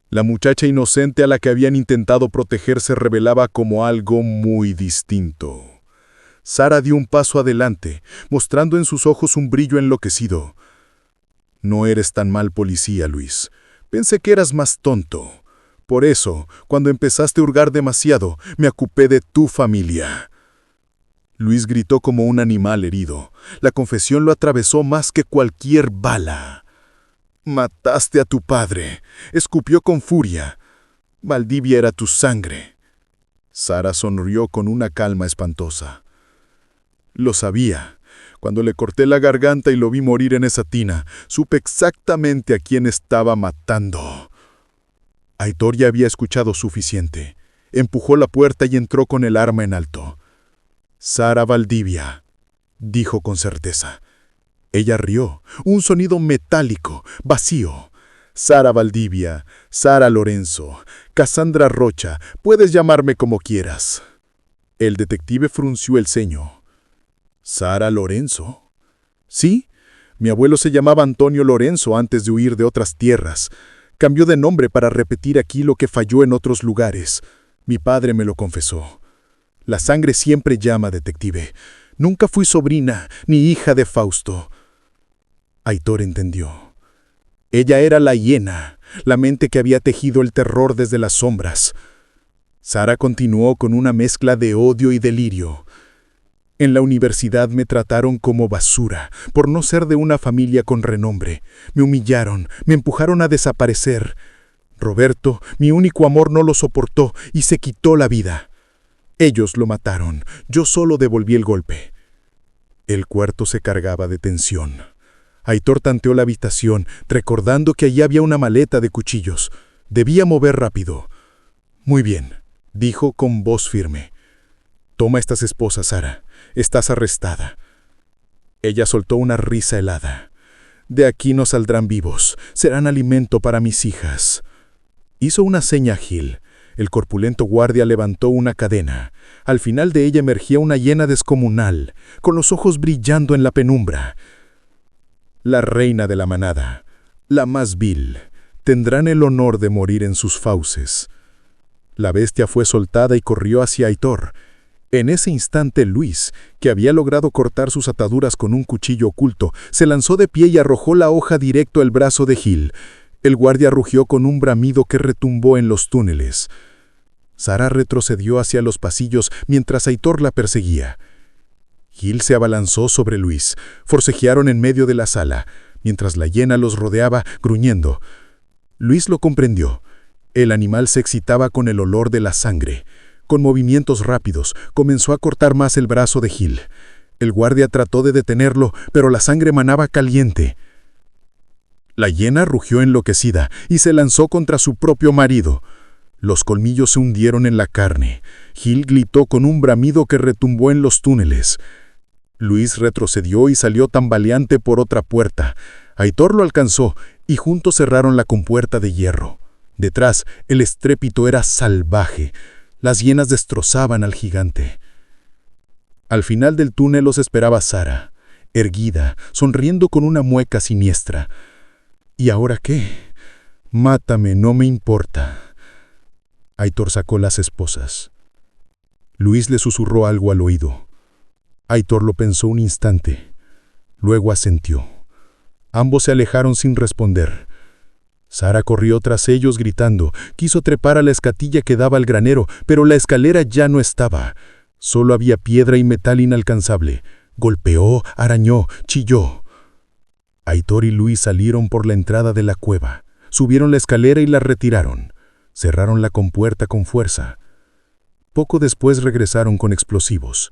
la muchacha inocente a la que habían intentado proteger, se revelaba como algo muy distinto. Sara dio un paso adelante, mostrando en sus ojos un brillo enloquecido. «No eres tan mal policía, Luis. Pensé que eras más tonto. Por eso, cuando empezaste a hurgar demasiado, me ocupé de tu familia». Luis gritó como un animal herido. La confesión lo atravesó más que cualquier bala. «Mataste a tu padre», escupió con furia. «Valdivia era tu sangre». Sara sonrió con una calma espantosa. «Lo sabía. Cuando le corté la garganta y lo vi morir en esa tina, supe exactamente a quién estaba matando». Aitor ya había escuchado suficiente. Empujó la puerta y entró con el arma en alto. «Sara Valdivia», dijo con certeza. Ella rió, un sonido metálico, vacío. «Sara Valdivia, Sara Lorenzo, Cassandra Rocha, puedes llamarme como quieras». El detective frunció el ceño. «¿Sara Lorenzo?» «Sí, mi abuelo se llamaba Antonio Lorenzo antes de huir de otras tierras. Cambió de nombre para repetir aquí lo que falló en otros lugares. Mi padre me lo confesó. La sangre siempre llama, detective. Nunca fui sobrina ni hija de Fausto». Aitor entendió. Ella era la hiena, la mente que había tejido el terror desde las sombras. Sara continuó con una mezcla de odio y delirio. «En la universidad me trataron como basura, por no ser de una familia con renombre. Me humillaron, me empujaron a desaparecer. Roberto, mi único amor, no lo soportó y se quitó la vida. Ellos lo mataron, yo solo devolví el golpe». El cuarto se cargaba de tensión. Aitor tanteó la habitación, recordando que allí había una maleta de cuchillos. Debía mover rápido. «Muy bien», dijo con voz firme. «Toma estas esposas, Sara. Estás arrestada». Ella soltó una risa helada. «De aquí no saldrán vivos. Serán alimento para mis hijas». Hizo una seña a Gil. El corpulento guardia levantó una cadena. Al final de ella emergía una hiena descomunal, con los ojos brillando en la penumbra. La reina de la manada, la más vil, tendrán el honor de morir en sus fauces. La bestia fue soltada y corrió hacia Aitor. En ese instante Luis, que había logrado cortar sus ataduras con un cuchillo oculto, se lanzó de pie y arrojó la hoja directo al brazo de Gil. El guardia rugió con un bramido que retumbó en los túneles. Sara retrocedió hacia los pasillos mientras Aitor la perseguía. Gil se abalanzó sobre Luis. Forcejearon en medio de la sala, mientras la hiena los rodeaba, gruñendo. Luis lo comprendió. El animal se excitaba con el olor de la sangre. Con movimientos rápidos, comenzó a cortar más el brazo de Gil. El guardia trató de detenerlo, pero la sangre manaba caliente. La hiena rugió enloquecida y se lanzó contra su propio marido. Los colmillos se hundieron en la carne. Gil gritó con un bramido que retumbó en los túneles. Luis retrocedió y salió tambaleante por otra puerta. Aitor lo alcanzó y juntos cerraron la compuerta de hierro. Detrás, el estrépito era salvaje. Las hienas destrozaban al gigante. Al final del túnel los esperaba Sara, erguida, sonriendo con una mueca siniestra. ¿Y ahora qué? Mátame, no me importa. Aitor sacó las esposas. Luis le susurró algo al oído. Aitor lo pensó un instante. Luego asintió. Ambos se alejaron sin responder. Sara corrió tras ellos gritando. Quiso trepar a la escatilla que daba al granero, pero la escalera ya no estaba. Solo había piedra y metal inalcanzable. Golpeó, arañó, chilló. Aitor y Luis salieron por la entrada de la cueva. Subieron la escalera y la retiraron. Cerraron la compuerta con fuerza. Poco después regresaron con explosivos.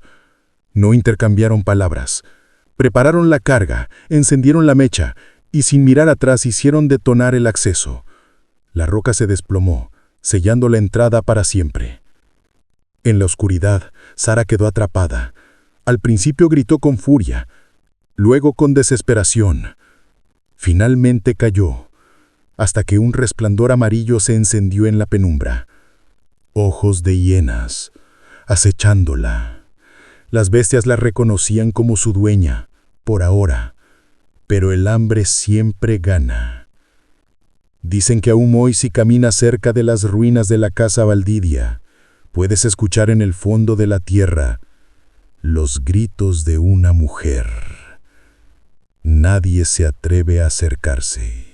No intercambiaron palabras. Prepararon la carga, encendieron la mecha y sin mirar atrás hicieron detonar el acceso. La roca se desplomó, sellando la entrada para siempre. En la oscuridad, Sara quedó atrapada. Al principio gritó con furia, luego con desesperación. Finalmente cayó, hasta que un resplandor amarillo se encendió en la penumbra. Ojos de hienas, acechándola. Las bestias la reconocían como su dueña, por ahora, pero el hambre siempre gana. Dicen que aún hoy si caminas cerca de las ruinas de la casa Valdidia, puedes escuchar en el fondo de la tierra los gritos de una mujer. Nadie se atreve a acercarse.